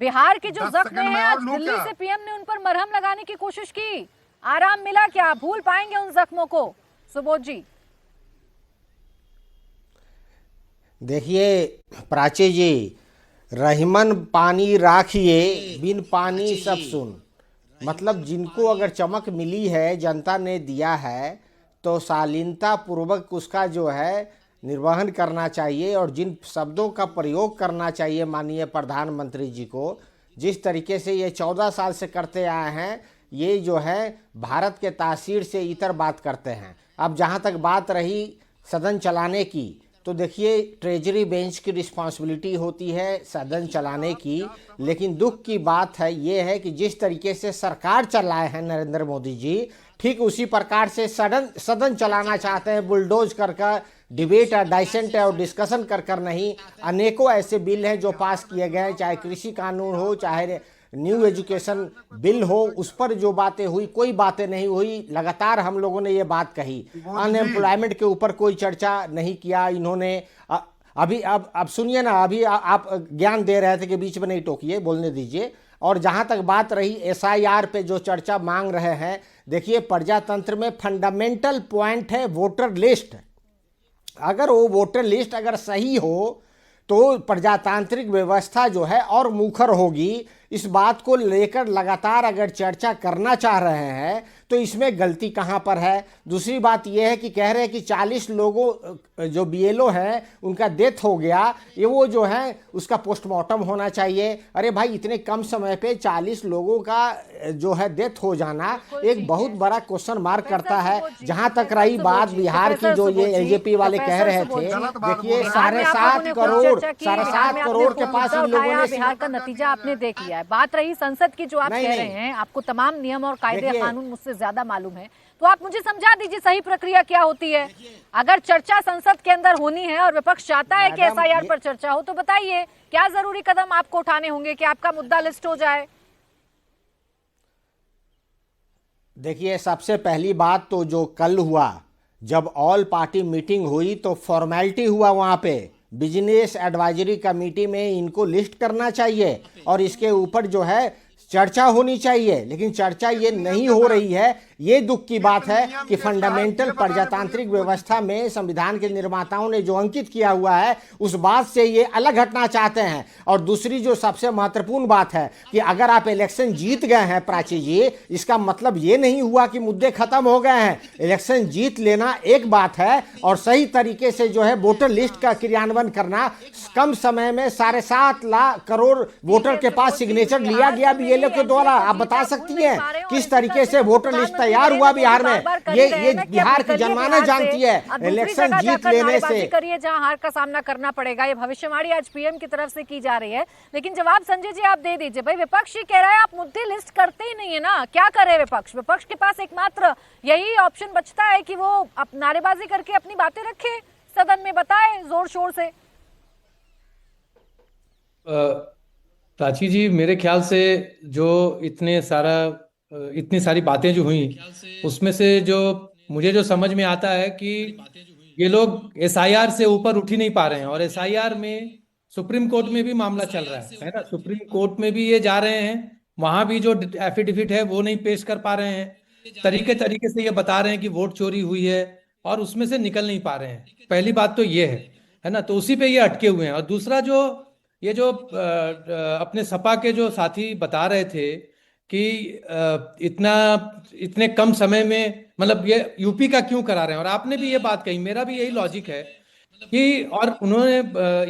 बिहार की जो जख्म है, आज दिल्ली से PM ने उन पर मरहम लगाने की कोशिश की, आराम मिला क्या? भूल पाएंगे उन जख्मों को? सुबोध जी देखिए प्राची जी, रहीमन पानी राखिए, बिन पानी सब सुन। मतलब जिनको अगर चमक मिली है, जनता ने दिया है, तो शालीनता पूर्वक उसका जो है निर्वहन करना चाहिए, और जिन शब्दों का प्रयोग करना चाहिए माननीय प्रधानमंत्री जी को, जिस तरीके से ये 14 साल से करते आए हैं, ये जो है भारत के तासीर से इतर बात करते हैं। अब जहाँ तक बात रही सदन चलाने की, तो देखिए ट्रेजरी बेंच की रिस्पॉन्सिबिलिटी होती है सदन चलाने की, लेकिन दुख की बात है ये है कि जिस तरीके से सरकार चलाए हैं नरेंद्र मोदी जी, ठीक उसी प्रकार से सदन चलाना चाहते हैं, बुलडोज कर डिबेट और डाइसेंट और डिस्कशन कर नहीं। अनेकों ऐसे बिल हैं जो पास किए गए हैं, चाहे कृषि कानून हो, चाहे न्यू एजुकेशन बिल हो, उस पर जो बातें हुई कोई बातें नहीं हुई। लगातार हम लोगों ने ये बात कही, अनएम्प्लॉयमेंट के ऊपर कोई चर्चा नहीं किया इन्होंने। अभी अब सुनिए ना, अभी आप ज्ञान दे रहे थे कि बीच में नहीं टोकिए, बोलने दीजिए। और जहां तक बात रही एसआईआर पे जो चर्चा मांग रहे हैं, देखिए प्रजातंत्र में फंडामेंटल पॉइंट है वोटर लिस्ट। अगर वो वोटर लिस्ट अगर सही हो तो प्रजातांत्रिक व्यवस्था जो है और मुखर होगी। इस बात को लेकर लगातार अगर चर्चा करना चाह रहे हैं तो इसमें गलती कहां पर है। दूसरी बात यह है कि कह रहे हैं कि 40 लोगों जो बीएलओ हैं उनका डेथ हो गया, ये वो जो है उसका पोस्टमार्टम होना चाहिए। अरे भाई, इतने कम समय पे 40 लोगों का जो है डेथ हो जाना एक बहुत बड़ा क्वेश्चन मार्क करता है। जहां तक रही बात बिहार की, जो ये एलजेपी वाले कह रहे थे, देखिए 7.5 करोड़ के पास इन लोगों ने बिहार का नतीजा आपने देख लिया है। बात रही संसद की, जो आप कह रहे हैं आपको तमाम नियम और कायदे कानून मुझसे ज्यादा मालूम है, तो आप मुझे समझा दीजिए सही प्रक्रिया क्या होती है। अगर चर्चा संसद के अंदर होनी है और विपक्ष चाहता है कि एसआईआर पर चर्चा हो, तो बताइए क्या जरूरी कदम आपको उठाने होंगे कि आपका मुद्दा लिस्ट हो जाए। देखिए, सबसे पहली बात तो जो कल हुआ, जब ऑल पार्टी मीटिंग हुई तो फॉर्मेलिटी हुआ, वहां पे बिजनेस एडवाइजरी कमेटी में इनको लिस्ट करना चाहिए और इसके ऊपर जो है चर्चा होनी चाहिए। लेकिन चर्चा ये नहीं हो रही है। ये दुख की बात है कि फंडामेंटल प्रजातांत्रिक व्यवस्था में संविधान के निर्माताओं ने जो अंकित किया हुआ है उस बात से ये अलग हटना चाहते हैं। और दूसरी जो सबसे महत्वपूर्ण बात है कि अगर आप इलेक्शन जीत गए हैं प्राची जी, इसका मतलब ये नहीं हुआ कि मुद्दे खत्म हो गए हैं। इलेक्शन जीत लेना एक बात है और सही तरीके से जो है वोटर लिस्ट का क्रियान्वयन करना। कम समय में 7.5 लाख करोड़ वोटर के पास सिग्नेचर लिया गया बीएलओ के द्वारा। आप बता सकती हैं किस तरीके से वोटर लिस्ट तैयार हुआ बिहार में। ये बिहार की जनमानस जानती है। इलेक्शन जीत लेने से करिए जहां हार का सामना करना पड़ेगा, ये भविष्यवाणी आज पीएम की तरफ से की जा रही है। लेकिन जवाब संजय जी आप दे दीजिए। भाई, विपक्ष ही कह रहा है आप मुद्दे लिस्ट करते ही नहीं है ना, क्या करे विपक्ष? विपक्ष के पास एकमात्र यही ऑप्शन बचता है कि वो नारेबाजी करके अपनी बातें रखे, सदन में बताए जोर शोर से। प्राची जी, मेरे ख्याल से जो इतनी सारी बातें जो हुई, उसमें से जो मुझे जो समझ में आता है कि ये लोग एसआईआर से ऊपर उठ ही नहीं पा रहे हैं। और एसआईआर में सुप्रीम कोर्ट में भी मामला चल रहा है ना, सुप्रीम कोर्ट में भी ये जा रहे हैं, वहां भी जो एफिडेविट है वो नहीं पेश कर पा रहे हैं। तरीके से ये बता रहे हैं कि वोट चोरी हुई है और उसमें से निकल नहीं पा रहे हैं। पहली बात तो ये है ना, तो उसी पे ये अटके हुए हैं। और दूसरा जो अपने सपा के जो साथी बता रहे थे कि इतने कम समय में, मतलब ये यूपी का क्यों करा रहे हैं, और आपने भी ये बात कही, मेरा भी यही लॉजिक है कि, और उन्होंने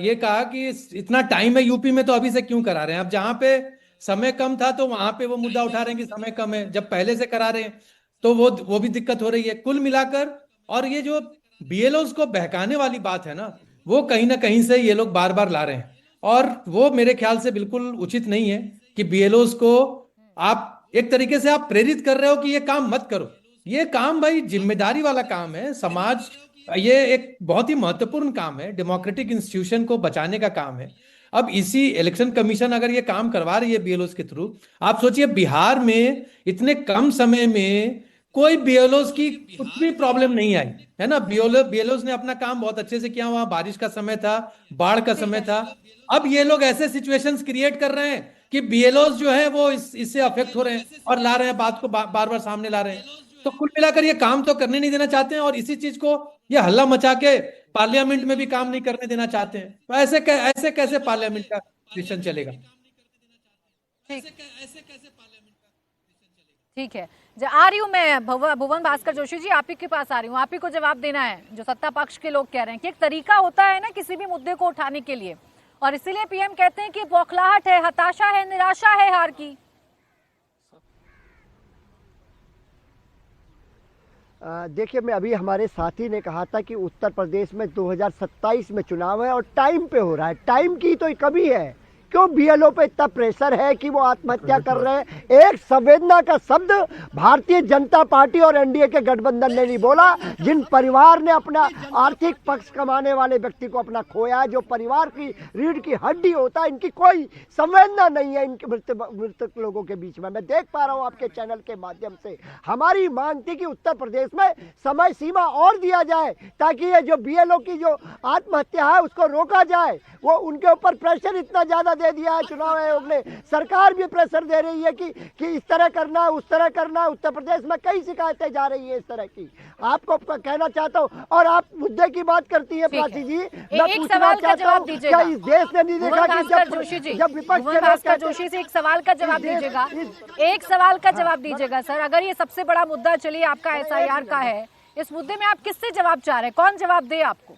ये कहा कि इतना टाइम है यूपी में तो अभी से क्यों करा रहे हैं। अब जहां पे समय कम था तो वहां पे वो मुद्दा उठा रहे हैं कि समय कम है, जब पहले से करा रहे हैं तो वो भी दिक्कत हो रही है कुल मिलाकर। और ये जो बीएलओस को बहकाने वाली बात है ना, वो कहीं ना कहीं से ये लोग बार बार ला रहे हैं, और वो मेरे ख्याल से बिल्कुल उचित नहीं है कि बीएलओस को आप एक तरीके से आप प्रेरित कर रहे हो कि ये काम मत करो। ये काम भाई जिम्मेदारी वाला काम है, समाज, ये एक बहुत ही महत्वपूर्ण काम है, डेमोक्रेटिक इंस्टीट्यूशन को बचाने का काम है। अब इसी इलेक्शन कमीशन अगर ये काम करवा रही है बीएलओस के थ्रू, आप सोचिए बिहार में इतने कम समय में कोई बीएलओस की कुछ भी प्रॉब्लम नहीं आई है ना। बीएलओस ने अपना काम बहुत अच्छे से किया, वहां बारिश का समय था, बाढ़ का समय था। अब ये लोग ऐसे सिचुएशंस क्रिएट कर रहे हैं कि बीएलओस जो है वो इससे अफेक्ट हो रहे हैं और ला रहे हैं बात को बार बार सामने ला रहे हैं। तो कुल मिलाकर ये काम तो करने नहीं देना चाहते हैं, और इसी चीज को ये हल्ला मचा के पार्लियामेंट में भी काम नहीं करने देना चाहते हैं। तो ऐसे कैसे पार्लियामेंट का सेशन चलेगा? ठीक है, आ रही हूँ मैं भुवन भास्कर जोशी जी, आप ही के पास आ रही हूँ। आप ही को जवाब देना है। जो सत्ता पक्ष के लोग कह रहे हैं कि एक तरीका होता है ना किसी भी मुद्दे को उठाने के लिए, और इसीलिए पीएम कहते हैं कि बौखलाहट है, हताशा है, निराशा है हार की। देखिए, मैं अभी हमारे साथी ने कहा था कि उत्तर प्रदेश में 2027 में चुनाव है और टाइम पे हो रहा है। टाइम की तो कमी है। क्यों बीएलओ पे इतना प्रेशर है कि वो आत्महत्या कर रहे हैं? एक संवेदना का शब्द भारतीय जनता पार्टी और एनडीए के गठबंधन ने नहीं बोला। जिन परिवार ने अपना आर्थिक पक्ष कमाने वाले व्यक्ति को अपना खोया, जो परिवार की रीढ़ की हड्डी होता है, इनकी कोई संवेदना नहीं है इनके मृतक लोगों के बीच में। मैं देख पा रहा हूं आपके चैनल के माध्यम से। हमारी मांग थी कि उत्तर प्रदेश में समय सीमा और दिया जाए ताकि ये जो बीएलओ की जो आत्महत्या है उसको रोका जाए। वो उनके ऊपर प्रेशर इतना ज्यादा दे दिया है चुनाव आयोग ने। सरकार भी प्रेशर दे रही है कि इस तरह करना, उस तरह करना। उत्तर प्रदेश में कई शिकायतें जा रही है इस तरह की। आपको कहना चाहता हूँ, और आप मुद्दे की बात करती है प्राची जी, मैं एक पूछना सवाल का चाहता जवाब हूँ, दीजिएगा। क्या इस देश ने नहीं देखा कि जब विपक्ष के लोग कहते- जोशी से एक सवाल का जवाब दीजिएगा। एक सवाल का जवाब दीजिएगा सर। अगर ये सबसे बड़ा मुद्दा चलिए आपका एसआईआर का है, इस मुद्दे में आप किससे जवाब चाह रहे हैं? कौन जवाब दे आपको?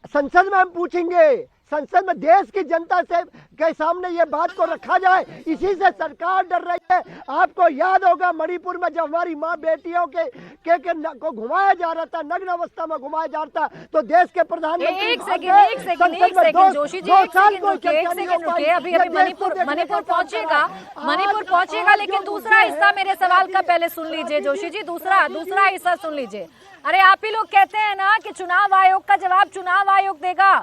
संसद में हम पूछेंगे। संसद में देश की जनता से के सामने ये बात को रखा जाए। इसी से सरकार डर रही है। आपको याद होगा मणिपुर में जब हमारी माँ बेटियों को घुमाया जा रहा था, नग्न अवस्था में घुमाया जा रहा था, तो देश के प्रधानमंत्री एक सेकंड जोशी जी, एक सेकंड रुकिए। अभी मणिपुर पहुंचेगा, लेकिन दूसरा हिस्सा मेरे सवाल का पहले सुन लीजिए जोशी जी। दूसरा हिस्सा सुन लीजिए। अरे आप ही लोग कहते हैं ना कि चुनाव आयोग का जवाब चुनाव आयोग देगा,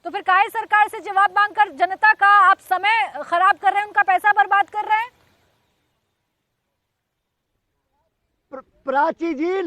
तो फिर काहे सरकार से जवाब मांगकर जनता का आप समय खराब कर रहे हैं, उनका पैसा बर्बाद कर रहे हैं? प्राची जी,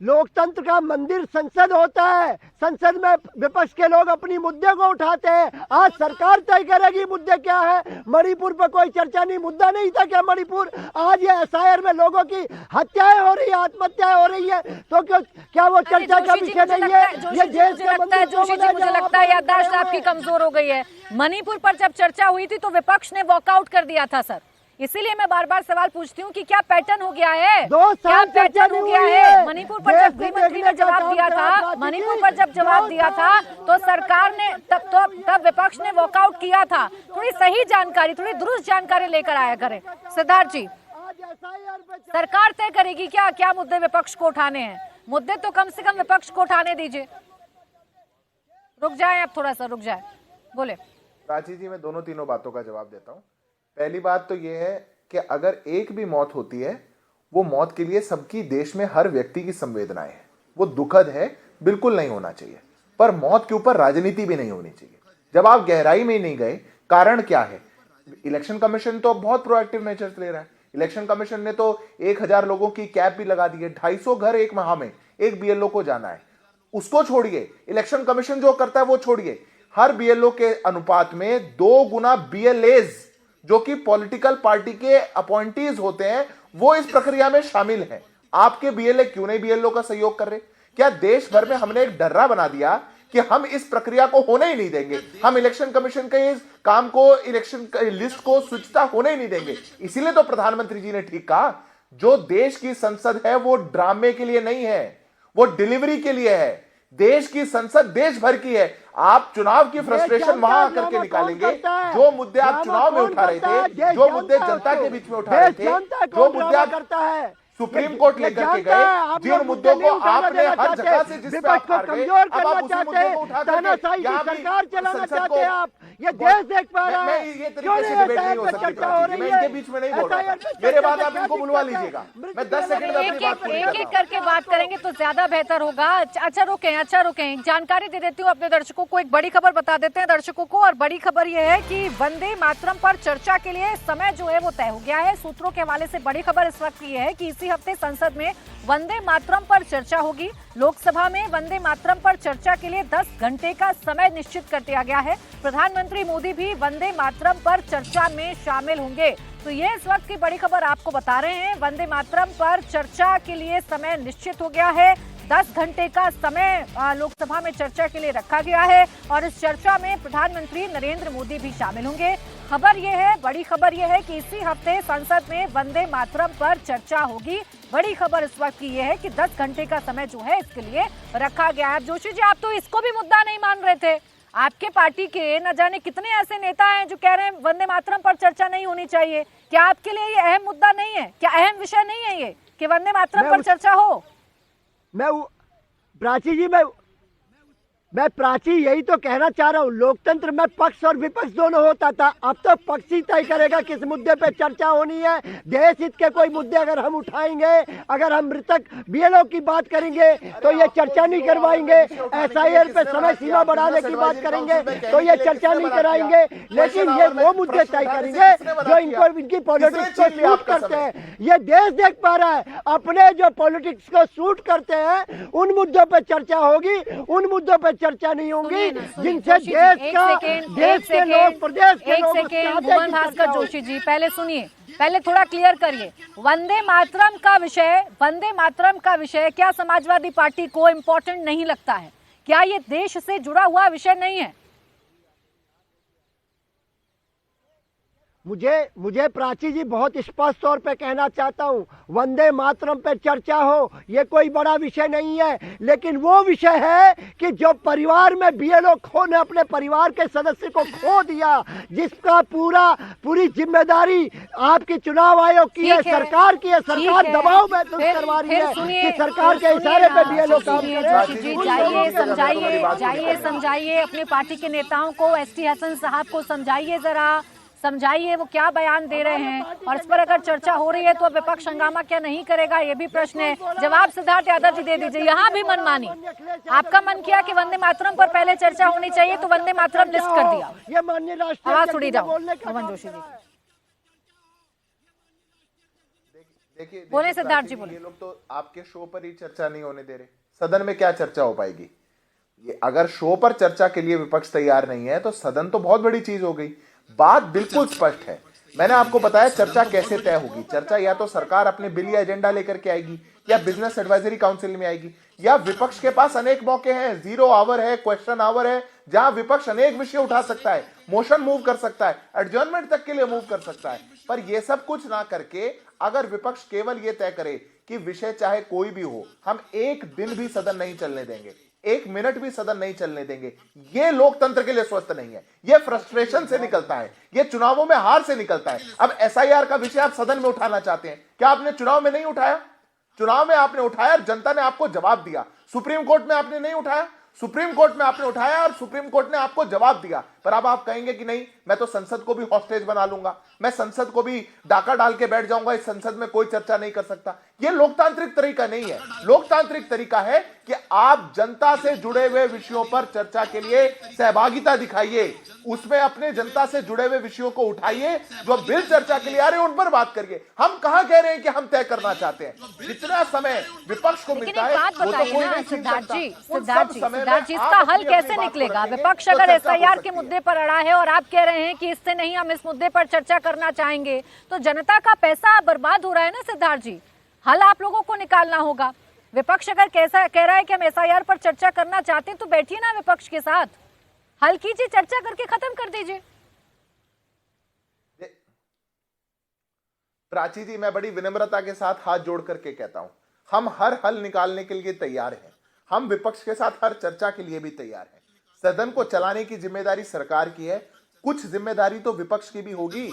लोकतंत्र का मंदिर संसद होता है। संसद में विपक्ष के लोग अपनी मुद्दे को उठाते हैं। आज सरकार तय करेगी मुद्दे क्या है। मणिपुर पर कोई चर्चा नहीं, मुद्दा नहीं था क्या मणिपुर? आज ये एसआईआर में लोगों की हत्याएं हो रही है, आत्महत्याएं हो रही है, तो क्या वो चर्चा का विषय नहीं है? ये देश का मंदिर जोशी जी, मुझे लगता है याददाश्त आपकी कमजोर हो गई है। मणिपुर पर जब चर्चा हुई थी तो विपक्ष ने वॉकआउट कर दिया था सर। इसीलिए मैं बार बार सवाल पूछती हूँ कि क्या पैटर्न हो गया है? 2 साल क्या पैटर्न हो गया है? मणिपुर पर जब गृहमंत्री ने जवाब दिया था, मणिपुर पर जब जवाब दिया था तो सरकार ने तब विपक्ष ने वॉकआउट किया था। थोड़ी सही जानकारी, थोड़ी दुरुस्त जानकारी लेकर आया करें। सिद्धार्थ जी, सरकार तय करेगी क्या मुद्दे विपक्ष को उठाने हैं? मुद्दे तो कम से कम विपक्ष को उठाने दीजिए। रुक जाए, आप थोड़ा सा रुक जाए, बोले। प्राची जी, मैं दोनों तीनों बातों का जवाब देता हूँ। पहली बात तो ये है कि अगर एक भी मौत होती है, वो मौत के लिए सबकी देश में हर व्यक्ति की संवेदनाएं है, वो दुखद है, बिल्कुल नहीं होना चाहिए। पर मौत के ऊपर राजनीति भी नहीं होनी चाहिए। जब आप गहराई में नहीं गए, कारण क्या है? इलेक्शन कमीशन तो बहुत प्रोएक्टिव मेजर्स ले रहा है। इलेक्शन कमीशन ने तो 1000 लोगों की कैप भी लगा दी है। 250 घर एक माह में एक बीएलओ को जाना है। उसको छोड़िए, इलेक्शन कमीशन जो करता है वो छोड़िए। हर बीएलओ के अनुपात में 2 गुना बीएलएज जो कि पॉलिटिकल पार्टी के अपॉइंटीज होते हैं, वो इस प्रक्रिया में शामिल हैं। आपके बीएलए क्यों नहीं बीएलओ का सहयोग कर रहे? क्या देश भर में हमने एक डर्रा बना दिया कि हम इस प्रक्रिया को होने ही नहीं देंगे, हम इलेक्शन कमीशन के इस काम को, इलेक्शन लिस्ट को स्विचता होने ही नहीं देंगे? इसीलिए तो प्रधानमंत्री जी ने ठीक कहा, जो देश की संसद है वो ड्रामे के लिए नहीं है, वो डिलीवरी के लिए है। देश की संसद देश भर की है। आप चुनाव की फ्रस्ट्रेशन वहां करके निकालेंगे। जो मुद्दे आप चुनाव में उठा रहे थे, जो मुद्दे जनता के बीच में उठा रहे थे, जो मुद्दे करता है सुप्रीम कोर्ट लेकर के गए, जिन मुद्दों को आपने हर जगह से जिस पे आप हार गए, अब आप उसी मुद्दे को उठा करके यहाँ भी सरकार चलाना संसद चाहते हैं। आप ये देश देख पा रहे हैं। ये तरीके से डिबेट नहीं हो सकती। मैं इनके बीच में नहीं बोल रहा था। मेरे बाद आप इनको बुलवा लीजिएगा, मैं 10 सेकंड में अपनी बात पूरी एक करके बात करेंगे तो ज्यादा बेहतर होगा। अच्छा रुकें, जानकारी दे देती हूँ अपने दर्शकों को। एक बड़ी खबर बता देते हैं दर्शकों को, और बड़ी खबर यह है कि वंदे मातरम पर चर्चा के लिए समय जो है वो तय हो गया है। सूत्रों के हवाले से बड़ी खबर इस वक्त ये है कि इसी हफ्ते संसद में वंदे मातरम पर चर्चा होगी। लोकसभा में वंदे मातरम पर चर्चा के लिए 10 घंटे का समय निश्चित कर दिया गया है। प्रधानमंत्री मोदी भी वंदे मातरम पर चर्चा में शामिल होंगे। तो ये इस वक्त की बड़ी खबर आपको बता रहे हैं। वंदे मातरम पर चर्चा के लिए समय निश्चित हो गया है। 10 घंटे का समय लोकसभा में चर्चा के लिए रखा गया है और इस चर्चा में प्रधानमंत्री नरेंद्र मोदी भी शामिल होंगे। खबर यह है, बड़ी खबर यह है कि इसी हफ्ते संसद में वंदे मातरम पर चर्चा होगी। बड़ी खबर इस वक्त की यह है कि 10 घंटे का समय जो है इसके लिए रखा गया है। जोशी जी, आप तो इसको भी मुद्दा नहीं मान रहे थे, आपके पार्टी के न जाने कितने ऐसे नेता हैं जो कह रहे हैं वंदे मातरम पर चर्चा नहीं होनी चाहिए। क्या आपके लिए ये अहम मुद्दा नहीं है? क्या अहम विषय नहीं है ये कि वंदे मातरम पर चर्चा हो? प्राची जी, मैं प्राची यही तो कहना चाह रहा हूँ, लोकतंत्र में पक्ष और विपक्ष दोनों होता था, अब तो पक्ष ही तय करेगा किस मुद्दे पे चर्चा होनी है। देश हित के कोई मुद्दे अगर हम उठाएंगे, अगर हम मृतक बीएलओ की बात करेंगे तो ये चर्चा नहीं करवाएंगे, एसआईआर पे समय सीमा बढ़ाने की बात करेंगे तो ये चर्चा नहीं कराएंगे, लेकिन ये वो मुद्दे तय करेंगे जो इनकी पॉलिटिक्स को सूट करते हैं। ये देश देख पा रहा है, अपने जो पॉलिटिक्स को सूट करते हैं उन मुद्दों पर चर्चा होगी, उन मुद्दों पर चर्चा नहीं होंगी जिनसे देश के लोग, प्रदेश के लोग। मोहन भास्कर जोशी जी, पहले सुनिए, पहले थोड़ा क्लियर करिए। वंदे मातरम का विषय क्या समाजवादी पार्टी को इम्पोर्टेंट नहीं लगता है? क्या ये देश से जुड़ा हुआ विषय नहीं है? मुझे प्राची जी बहुत स्पष्ट तौर पे कहना चाहता हूँ, वंदे मातरम पे चर्चा हो ये कोई बड़ा विषय नहीं है, लेकिन वो विषय है कि जो परिवार में बीएलओ ने अपने परिवार के सदस्य को खो दिया, जिसका पूरी जिम्मेदारी आपकी चुनाव आयोग की है, सरकार की है, सरकार दबाव महसूस करवा रही है कि सरकार के इशारे पे बीएलओ काम करे। जाइए समझाइए अपने पार्टी के नेताओं को, एसटी हसन साहब को समझाइए, जरा समझाइए वो क्या बयान दे रहे हैं, और इस पर अगर चर्चा हो रही है तो विपक्ष हंगामा क्या नहीं करेगा, ये भी प्रश्न है। जवाब सिद्धार्थ यादव जी दे दीजिए। यहाँ भी मनमानी, आपका मन किया कि वंदे मातरम पर पहले चर्चा होनी चाहिए तो वंदे मातरम लिस्ट कर दिया। ये माननीय राष्ट्रीय आवाज सुनी जाओ मोहन जोशी जी। देखिए बोले सिद्धार्थ जी, बोले। ये लोग तो आपके शो पर ही चर्चा नहीं होने दे रहे, सदन में क्या चर्चा हो पाएगी? ये अगर शो पर चर्चा के लिए विपक्ष तैयार नहीं है तो सदन तो बहुत बड़ी चीज हो गई। बात बिल्कुल स्पष्ट है, मैंने आपको बताया चर्चा कैसे तय होगी। चर्चा या तो सरकार अपने बिल या एजेंडा लेकर के आएगी, या बिजनेस एडवाइजरी काउंसिल में आएगी, या विपक्ष के पास अनेक मौके हैं, 0 आवर है, क्वेश्चन आवर है, जहां विपक्ष अनेक विषय उठा सकता है, मोशन मूव कर सकता है, एडजर्नमेंट तक के लिए मूव कर सकता है। पर यह सब कुछ ना करके अगर विपक्ष केवल यह तय करे कि विषय चाहे कोई भी हो, हम एक दिन भी सदन नहीं चलने देंगे, 1 मिनट भी सदन नहीं चलने देंगे, ये लोकतंत्र के लिए स्वस्थ नहीं है। ये फ्रस्ट्रेशन से निकलता है, ये चुनावों में हार से निकलता है। अब एसआईआर का विषय आप सदन में उठाना चाहते हैं, क्या आपने चुनाव में नहीं उठाया? चुनाव में आपने उठाया, जनता ने आपको जवाब दिया। सुप्रीम कोर्ट में आपने नहीं उठाया, सुप्रीम कोर्ट में आपने उठाया और सुप्रीम कोर्ट ने आपको जवाब दिया। पर अब आप कहेंगे कि नहीं, मैं तो संसद को भी हॉस्टेज बना लूंगा, मैं संसद को भी डाका डाल के बैठ जाऊंगा, इस संसद में कोई चर्चा नहीं कर सकता। यह लोकतांत्रिक तरीका नहीं है। लोकतांत्रिक तरीका है कि आप जनता से जुड़े हुए विषयों पर चर्चा के लिए सहभागिता दिखाइए, उसमें अपने जनता से जुड़े हुए विषयों को उठाइए, जो बिल चर्चा के लिए आ रहे हैं उन पर बात करिए। हम कहां कह रहे हैं कि हम तय करना चाहते हैं? जितना समय विपक्ष को मिलता है वो तो कोई नहीं छीन सकता। सिद्धार्थ जी, इसका हल कैसे निकलेगा? विपक्ष अगर एसआईआर के मुद्दे पर अड़ा है और आप कह रहे हैं कि इससे नहीं, हम इस मुद्दे पर चर्चा करना चाहेंगे, तो जनता का पैसा बर्बाद हो रहा है ना सिद्धार्थ जी। हल आप लोगों को निकालना होगा। विपक्ष अगर कैसा कह रहा है कि हम एसआईआर पर चर्चा करना चाहते हैं तो बैठिए ना विपक्ष के साथ, हल कीजिए, चर्चा करके खत्म कर दीजिए। प्राची जी, मैं बड़ी विनम्रता के साथ हाथ जोड़ करके कहता हूं, हम हर हल निकालने के लिए तैयार हैं, हम विपक्ष के साथ हर चर्चा के लिए भी तैयार हैं। सदन को चलाने की जिम्मेदारी सरकार की है, कुछ जिम्मेदारी तो विपक्ष की भी होगी।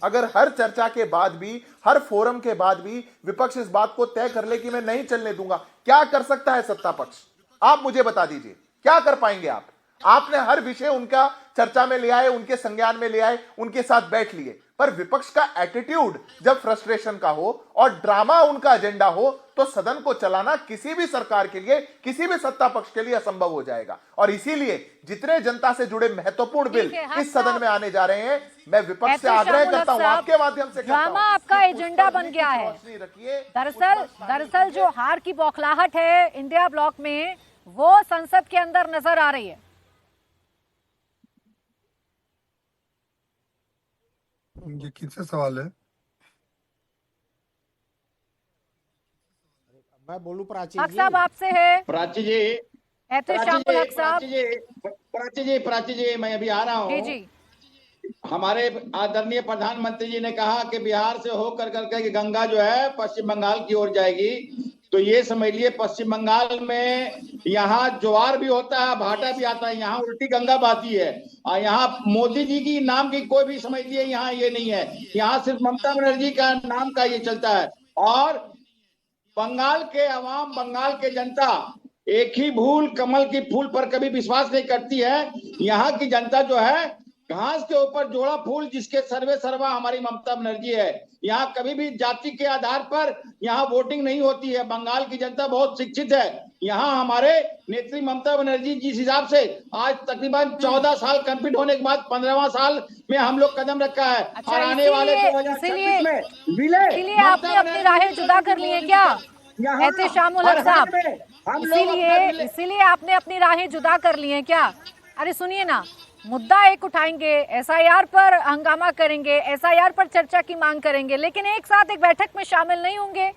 अगर हर चर्चा के बाद भी, हर फोरम के बाद भी विपक्ष इस बात को तय कर ले कि मैं नहीं चलने दूंगा, क्या कर सकता है सत्ता पक्ष? आप मुझे बता दीजिए, क्या कर पाएंगे आप? आपने हर विषय उनका चर्चा में ले आए, उनके संज्ञान में ले आए, उनके साथ बैठ लिए, पर विपक्ष का एटीट्यूड जब फ्रस्ट्रेशन का हो और ड्रामा उनका एजेंडा हो तो सदन को चलाना किसी भी सरकार के लिए, किसी भी सत्ता पक्ष के लिए असंभव हो जाएगा। और इसीलिए जितने जनता से जुड़े महत्वपूर्ण बिल इस सदन में आने जा रहे हैं, मैं विपक्ष से आग्रह करता हूं, आपके माध्यम से ड्रामा आपका एजेंडा बन गया है। दरअसल जो हार की बौखलाहट है इंडिया ब्लॉक में, वो संसद के अंदर नजर आ रही है। ये किससे सवाल है? मैं बोलूं प्राची हक जी? साहब आपसे है। प्राची जी, शामुल हक साहब। प्राची जी, मैं अभी आ रहा हूँ। जी। हमारे आदरणीय प्रधानमंत्री जी ने कहा कि बिहार से होकर करके गंगा जो है पश्चिम बंगाल की ओर जाएगी, तो ये समझ लिए पश्चिम बंगाल में यहाँ ज्वार भी होता है, भाटा भी आता है, यहाँ उल्टी गंगा बहती है। और यहाँ मोदी जी की नाम की कोई भी समझ लिए यहाँ ये नहीं है, यहाँ सिर्फ ममता बनर्जी का नाम का ये चलता है। और बंगाल के अवाम, बंगाल के जनता एक ही भूल, कमल की फूल पर कभी विश्वास नहीं करती है। यहाँ की जनता जो है घास के ऊपर जोड़ा फूल, जिसके सर्वे सर्वा हमारी ममता बनर्जी है। यहाँ कभी भी जाति के आधार पर यहाँ वोटिंग नहीं होती है। बंगाल की जनता बहुत शिक्षित है। यहाँ हमारे नेत्री ममता बनर्जी जिस हिसाब से आज तकरीबन 14 साल कंप्लीट होने के बाद 15वां साल में हम लोग कदम रखा है। अच्छा, और आने वाले 2026 में विलय इसीलिए आपने अपनी राहें जुदा कर ली है क्या एहतेशाम उल हक साहब? इसीलिए आपने अपनी राहें जुदा कर ली हैं क्या? अरे सुनिए ना, मुद्दा एक उठाएंगे, एसआईआर पर हंगामा करेंगे, एसआईआर पर चर्चा की मांग करेंगे, लेकिन एक साथ एक बैठक में शामिल नहीं होंगे।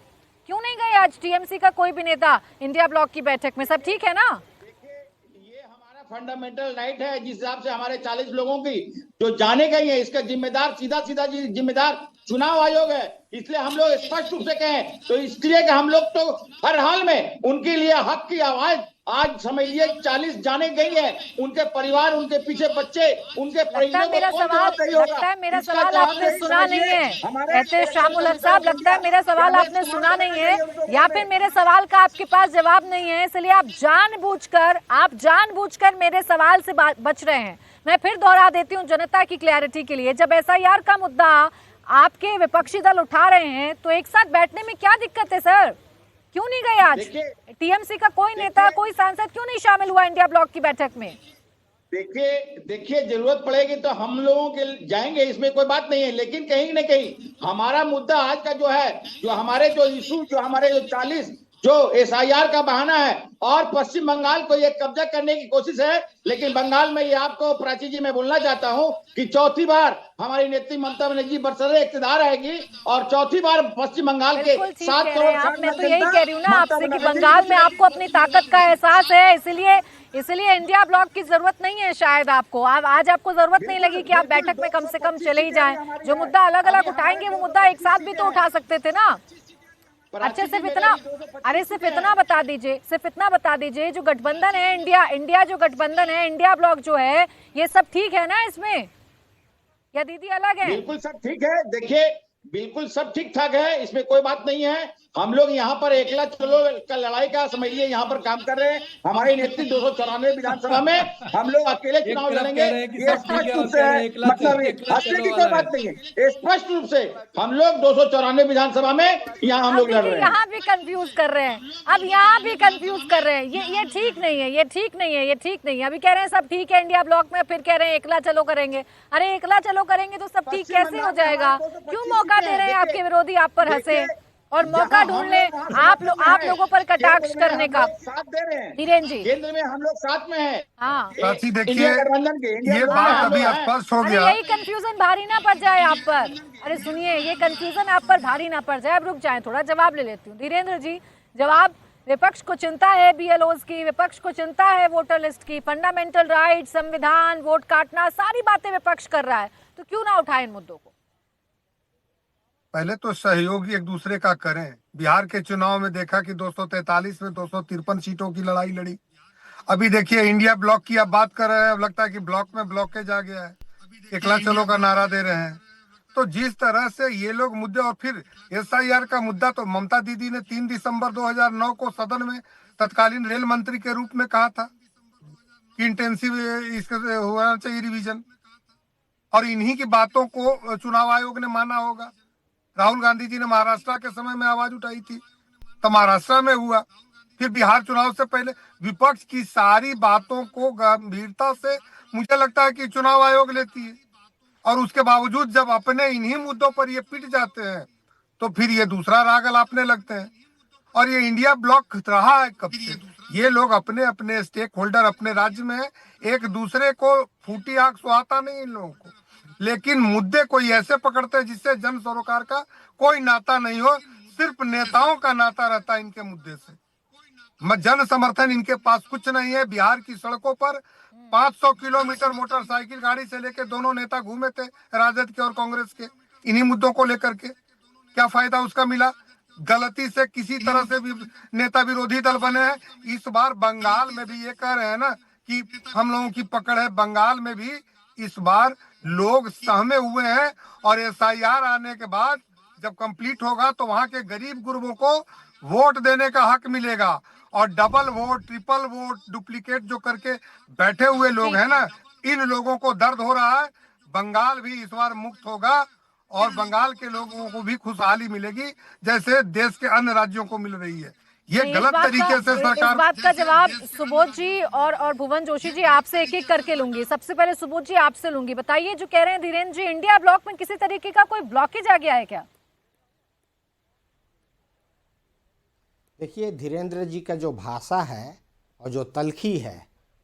क्यों नहीं गए आज टीएमसी का कोई भी नेता इंडिया ब्लॉक की बैठक में? सब ठीक है ना? ये हमारा फंडामेंटल राइट है, जिस हिसाब से हमारे 40 लोगों की जो जाने गई है, इसका जिम्मेदार सीधा जिम्मेदार चुनाव आयोग है। इसलिए हम लोग स्पष्ट रूप से कहें तो इसलिए कि हम लोग तो हर हाल में उनके लिए हक की आवाज आज समझ लिए 40 जाने गई है, उनके परिवार, उनके पीछे बच्चे, उनके परिजनों मेरा सवाल आपने सुना नहीं है एहतेशाम उल हक साहब, लगता है मेरा सवाल आपने सुना नहीं है, या फिर मेरे सवाल का आपके पास जवाब नहीं है, इसलिए आप जानबूझकर मेरे सवाल से बच रहे हैं। मैं फिर दोहरा देती हूँ जनता की क्लैरिटी के लिए, जब एसआईआर का मुद्दा आपके विपक्षी दल उठा रहे हैं तो एक साथ बैठने में क्या दिक्कत है सर? क्यों नहीं गए आज? टीएमसी का कोई नेता, कोई सांसद क्यों नहीं शामिल हुआ इंडिया ब्लॉक की बैठक में? देखिए जरूरत पड़ेगी तो हम लोगों के जाएंगे, इसमें कोई बात नहीं है, लेकिन कहीं न कहीं हमारा मुद्दा आज का जो है, जो हमारे जो इशू, जो हमारे जो 40 जो एसआईआर का बहाना है और पश्चिम बंगाल को ये कब्जा करने की कोशिश है। लेकिन बंगाल में ये आपको प्राची जी मैं बोलना चाहता हूं कि चौथी बार हमारी नेत्री ममता बनर्जी बरसरे इक़्तिदार आएगी और चौथी बार पश्चिम बंगाल के 7 करोड़। मैं तो यही कह रही हूँ ना आपसे कि बंगाल में आपको अपनी ताकत का एहसास है, इसलिए इंडिया ब्लॉक की जरूरत नहीं है शायद आपको। आज आपको जरूरत नहीं लगी कि आप बैठक में कम से कम चले ही जाएं। जो मुद्दा अलग अलग उठाएंगे वो मुद्दा एक साथ भी तो उठा सकते थे ना। अच्छा सिर्फ इतना बता दीजिए, जो गठबंधन है इंडिया जो गठबंधन है, इंडिया ब्लॉक जो है, ये सब ठीक है ना इसमें, या दीदी अलग है? बिल्कुल सब ठीक है, देखिए बिल्कुल सब ठीक ठाक है, इसमें कोई बात नहीं है। हम लोग यहाँ पर एकला चलो का लड़ाई का समझिए यहाँ पर काम कर रहे हैं। हमारी नेत्री 294 विधानसभा में हम लोग अकेले चुनाव लड़ेंगे, ये स्पष्ट रूप से है, मतलब हंसने की कोई बात नहीं है, स्पष्ट रूप से हम लोग 294 विधानसभा में यहाँ हम लोग लड़ रहे हैं। यहाँ भी कंफ्यूज कर रहे हैं, अब यहाँ भी कंफ्यूज कर रहे हैं, ये ठीक नहीं है, ये ठीक नहीं है। अभी कह रहे हैं सब ठीक है इंडिया ब्लॉक में, फिर कह रहे हैं एकला चलो करेंगे। अरे एकला चलो करेंगे तो सब ठीक कैसे हो जाएगा? क्यों मौका दे रहे हैं आपके विरोधी आप पर हंसे और मौका ढूंढ ले आप लोगों पर कटाक्ष करने का? साथ दे रहे हैं धीरेन्द्र जी, केंद्र में हम लोग साथ में हैं। हाँ देखिए ये बात अभी स्पष्ट हो गया। यही कंफ्यूजन भारी ना पड़ जाए आप पर। अरे सुनिए, ये कंफ्यूजन आप पर भारी ना पड़ जाए। अब रुक जाए, थोड़ा जवाब ले लेती हूँ। धीरेन्द्र जी, जवाब, विपक्ष को चिंता है बीएलओज की, विपक्ष को चिंता है वोटर लिस्ट की, फंडामेंटल राइट, संविधान, वोट काटना, सारी बातें विपक्ष कर रहा है, तो क्यों ना उठाए इन मुद्दों को? पहले तो सहयोग एक दूसरे का करें। बिहार के चुनाव में देखा कि 243 में 253 सीटों की लड़ाई लड़ी। अभी देखिए इंडिया ब्लॉक की आप बात कर रहे हैं, अब लगता है कि ब्लॉक में ब्लॉकेज आ गया है, एकला चलो का नारा दे रहे हैं। तो जिस तरह से ये लोग मुद्दे, और फिर एसआईआर का मुद्दा तो ममता दीदी ने 3 दिसंबर 2009 को सदन में तत्कालीन रेल मंत्री के रूप में कहा था कि इंटेंसिव इसका होना चाहिए रिवीजन, और इन्हीं की बातों को चुनाव आयोग ने माना होगा। राहुल गांधी जी ने महाराष्ट्र के समय में आवाज उठाई थी, तो महाराष्ट्र में हुआ। फिर बिहार चुनाव से पहले विपक्ष की सारी बातों को गंभीरता से मुझे लगता है कि चुनाव आयोग लेती है, और उसके बावजूद जब अपने इन्हीं मुद्दों पर ये पिट जाते हैं तो फिर ये दूसरा राग अलापने लगते हैं। और ये इंडिया ब्लॉक रहा है कब से, ये लोग अपने अपने स्टेक होल्डर अपने राज्य में है, एक दूसरे को फूटी आंख सुहाता नहीं इन लोगों को, लेकिन मुद्दे कोई ऐसे पकड़ते हैं जिससे जन सरोकार का कोई नाता नहीं हो, सिर्फ नेताओं का नाता रहता है इनके मुद्दे से। जन समर्थन इनके पास कुछ नहीं है। बिहार की सड़कों पर 500 किलोमीटर मोटरसाइकिल गाड़ी से लेके दोनों नेता घूमे थे, राजद के और कांग्रेस के, इन्हीं मुद्दों को लेकर के। क्या फायदा उसका मिला? गलती से किसी तरह से भी नेता विरोधी दल बने हैं। इस बार बंगाल में भी ये कह रहे हैं ना कि हम लोगों की पकड़ है, बंगाल में भी इस बार लोग सहमे हुए हैं और एसआईआर आने के बाद जब कंप्लीट होगा तो वहां के गरीब गुरबों को वोट देने का हक मिलेगा। और double vote, triple vote, duplicate जो करके बैठे हुए लोग हैं ना, इन लोगों को दर्द हो रहा है। बंगाल भी इस बार मुक्त होगा और बंगाल के लोगों को भी खुशहाली मिलेगी जैसे देश के अन्य राज्यों को मिल रही है। ये गलत तरीके से सरकार। इस बात का जवाब सुबोध जी और भुवन जोशी जी आपसे एक एक करके लूंगी। सबसे पहले सुबोध जी आपसे लूंगी, बताइए जो कह रहे हैं धीरेन्द्र जी, इंडिया ब्लॉक में किसी तरीके का कोई ब्लॉकेज आ गया है क्या? देखिए, धीरेन्द्र जी का जो भाषा है और जो तलखी है,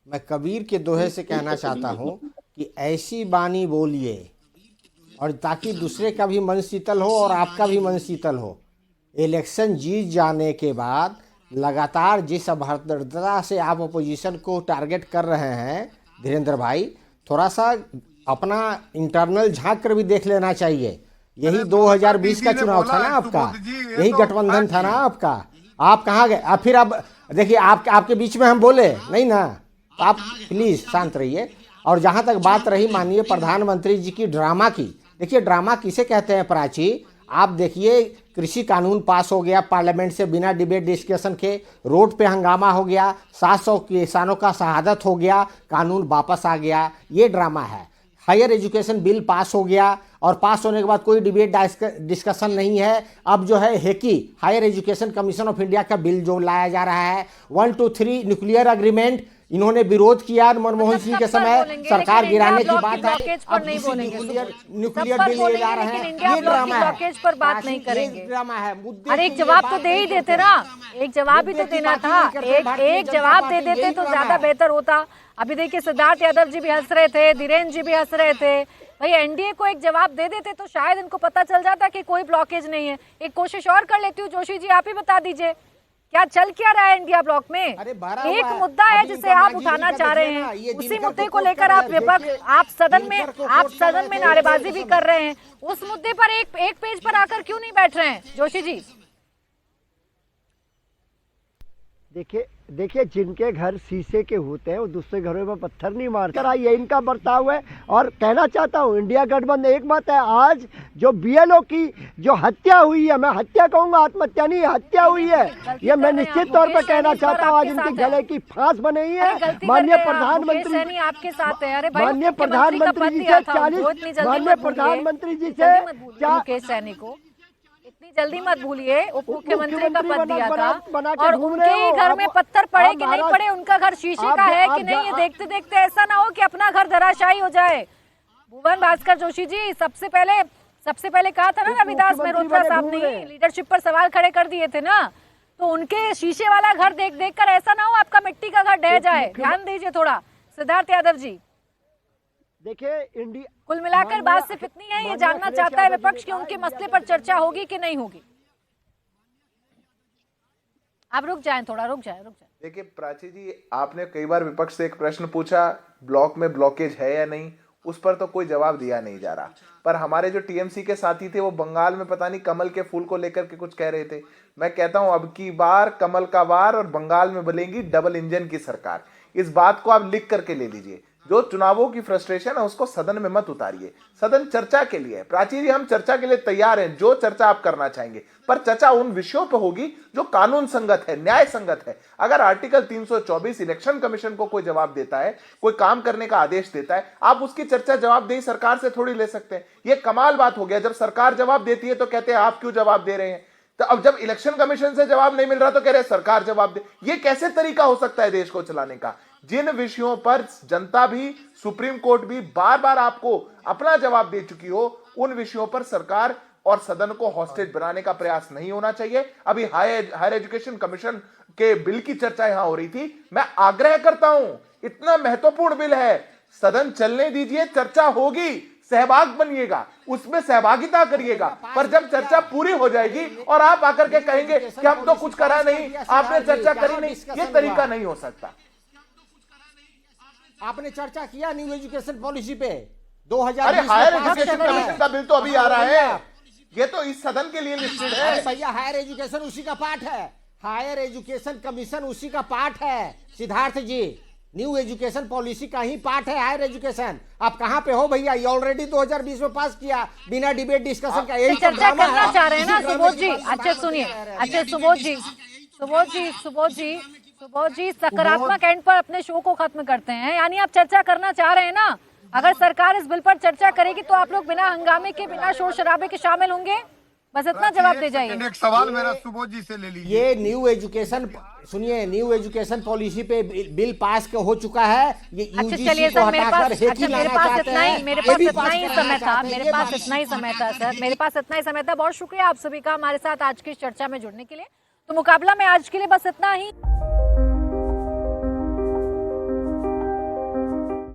मैं कबीर के दोहे से कहना चाहता हूँ कि ऐसी बानी बोलिए और ताकि दूसरे का भी मन शीतल हो और आपका भी मन शीतल हो। इलेक्शन जीत जाने के बाद लगातार जिस अभद्रता से आप अपोजिशन को टारगेट कर रहे हैं धीरेन्द्र भाई, थोड़ा सा अपना इंटरनल झांक कर भी देख लेना चाहिए। यही 2020 का चुनाव था ना आपका, यही गठबंधन था ना आपका, आप कहाँ गए? अब फिर अब देखिए, आपके बीच में हम बोले नहीं ना, आप प्लीज शांत रहिए। और जहाँ तक बात रही माननीय प्रधानमंत्री जी की ड्रामा की, देखिए ड्रामा किसे कहते हैं प्राची? आप देखिए, कृषि कानून पास हो गया पार्लियामेंट से बिना डिबेट डिस्कशन के, रोड पे हंगामा हो गया, 700 किसानों का शहादत हो गया, कानून वापस आ गया, ये ड्रामा है। हायर एजुकेशन बिल पास हो गया और पास होने के बाद कोई डिबेट डिस्कशन नहीं है। अब जो है हेकी higher education commission of India का बिल जो लाया जा रहा है, 1, 2, 3 न्यूक्लियर एग्रीमेंट, इन्होंने विरोध किया मनमोहन सिंह के समय, सरकार गिराने की बात है, अब न्यूक्लियर बिल ले जा रहे हैं। ये ड्रामा है, पर बात नहीं करेंगे, ड्रामा है। अरे एक जवाब तो दे ही देते ना, एक जवाब ही तो देना था, एक जवाब दे देते तो ज्यादा बेहतर होता। अभी देखिए सिद्धार्थ यादव जी भी हंस रहे थे, धीरेन्द्र जी भी हंस रहे थे। भाई एनडीए को एक जवाब दे देते तो शायद इनको पता चल जाता कि कोई ब्लॉकेज नहीं है। एक कोशिश और कर लेती हूँ, जोशी जी आप ही बता दीजिए क्या चल क्या रहा है इंडिया ब्लॉक में? एक मुद्दा है जिसे आप उठाना चाह रहे हैं, उसी मुद्दे को लेकर आप विपक्ष, आप सदन में नारेबाजी भी कर रहे हैं, उस मुद्दे पर एक पेज पर आकर क्यों नहीं बैठ रहे हैं जोशी जी? देखिए जिनके घर शीशे के होते हैं वो दूसरे घरों में पत्थर नहीं मारते। ये इनका बर्ताव है। और कहना चाहता हूँ इंडिया गठबंधन, एक बात है, आज जो बीएलओ की जो हत्या हुई है, मैं हत्या कहूंगा, आत्महत्या नहीं, हत्या हुई है, ये मैं निश्चित तौर पर कहना चाहता हूँ। आज इनके गले की फांस बनी हुई है। माननीय प्रधानमंत्री आपके साथ है, माननीय प्रधानमंत्री जी से 40, माननीय प्रधानमंत्री जी से मुकेश सैनी को इतनी जल्दी मत भूलिए, उप मुख्यमंत्री का पद दिया था और उनके घर में पत्थर पड़े कि नहीं पड़े, उनका घर शीशे का है कि नहीं, ये देखते देखते ऐसा ना हो कि अपना घर धराशायी हो जाए। भुवन भास्कर जोशी जी, सबसे पहले कहा था ना रविदास मेहरोत्रा साहब ने, लीडरशिप पर सवाल खड़े कर दिए थे ना, तो उनके शीशे वाला घर देख देख कर ऐसा ना हो आपका मिट्टी का घर ढह जाए। ध्यान दीजिए थोड़ा। सिद्धार्थ यादव जी, देखिए इंडिया कुल मिलाकर बात सिर्फ इतनी है, ये जानना चाहता है विपक्ष कि उनके मसले पर चर्चा होगी कि नहीं होगी। आप रुक जाएं, थोड़ा रुक जाएं। देखिए प्राची जी, आपने कई बार विपक्ष से एक प्रश्न पूछा, ब्लॉक में ब्लॉकेज है या नहीं, उस पर तो कोई जवाब दिया नहीं जा रहा। पर हमारे जो टीएमसी के साथी थे वो बंगाल में पता नहीं कमल के फूल को लेकर के कुछ कह रहे थे। मैं कहता हूं अब की बार कमल का वार और बंगाल में बनेगी डबल इंजन की सरकार। इस बात को आप लिख करके ले लीजिए। जो चुनावों की फ्रस्ट्रेशन है उसको सदन में मत उतारिए। सदन चर्चा के लिए है। प्राची जी, हम चर्चा के लिए तैयार हैं, जो चर्चा आप करना चाहेंगे, पर चर्चा उन विषयों पर होगी जो कानून संगत है, न्याय संगत है। अगर आर्टिकल 324 इलेक्शन कमीशन को कोई जवाब देता है, कोई काम करने का आदेश देता है, आप उसकी चर्चा जवाबदेही सरकार से थोड़ी ले सकते हैं। यह कमाल बात हो गया, जब सरकार जवाब देती है तो कहते हैं आप क्यों जवाब दे रहे हैं। तो अब जब इलेक्शन कमीशन से जवाब नहीं मिल रहा तो कह रहे सरकार जवाब दे। ये कैसे तरीका हो सकता है देश को चलाने का? जिन विषयों पर जनता भी, सुप्रीम कोर्ट भी बार बार आपको अपना जवाब दे चुकी हो, उन विषयों पर सरकार और सदन को हॉस्टेज बनाने का प्रयास नहीं होना चाहिए। अभी हायर एजुकेशन कमीशन के बिल की चर्चा यहां हो रही थी। मैं आग्रह करता हूं, इतना महत्वपूर्ण बिल है, सदन चलने दीजिए, चर्चा होगी, सहभाग बनिएगा, उसमें सहभागिता करिएगा। पर जब चर्चा पूरी हो जाएगी और आप आकर के कहेंगे कि हम तो कुछ करा नहीं, आपने चर्चा करी नहीं, ये तरीका नहीं हो सकता। आपने चर्चा किया न्यू एजुकेशन पॉलिसी पे 2020 अरे हायर एजुकेशन कमीशन का बिल तो अभी आ रहा है। ये तो इस सदन के लिए लिस्टेड अरे है। भैया हायर एजुकेशन उसी का पार्ट है, हायर एजुकेशन कमीशन उसी का पार्ट है सिद्धार्थ जी, न्यू एजुकेशन पॉलिसी का ही पार्ट है हायर एजुकेशन। आप कहाँ पे हो भैया? ये ऑलरेडी 2020 में पास किया बिना डिबेट डिस्कशन का, यही तो चर्चा ड्रामा करना है। चाह रहे हैं ना इसी ड्रामे सुबोध के जी। पास अच्छा सुनिए, अच्छा सुबोध जी सकारात्मक एंड पर अपने शो को खत्म करते हैं, यानी आप चर्चा करना चाह रहे हैं ना? अगर सरकार इस बिल पर चर्चा करेगी तो आप लोग बिना हंगामे के, बिना शोर शराबे के शामिल होंगे? बस इतना जवाब दे जाइए। एक सवाल मेरा सुबोध जी से ले लीजिए। ये न्यू एजुकेशन, सुनिए, न्यू एजुकेशन पॉलिसी पे बिल पास हो चुका है, ये अच्छा यूजीसी चलिए को सर, मेरे हटाकर पास, हेथी अच्छा मेरे लाना पास चाहते इतना ही, हैं, मेरे ये पास भी इतना पास ही कराना समय था, चाहते हैं, मेरे ये पास बात इतना ही समय था सर, मेरे पास इतना ही समय था। बहुत शुक्रिया आप सभी का हमारे साथ आज की इस चर्चा में जुड़ने के लिए। तो मुकाबला में आज के लिए बस इतना ही।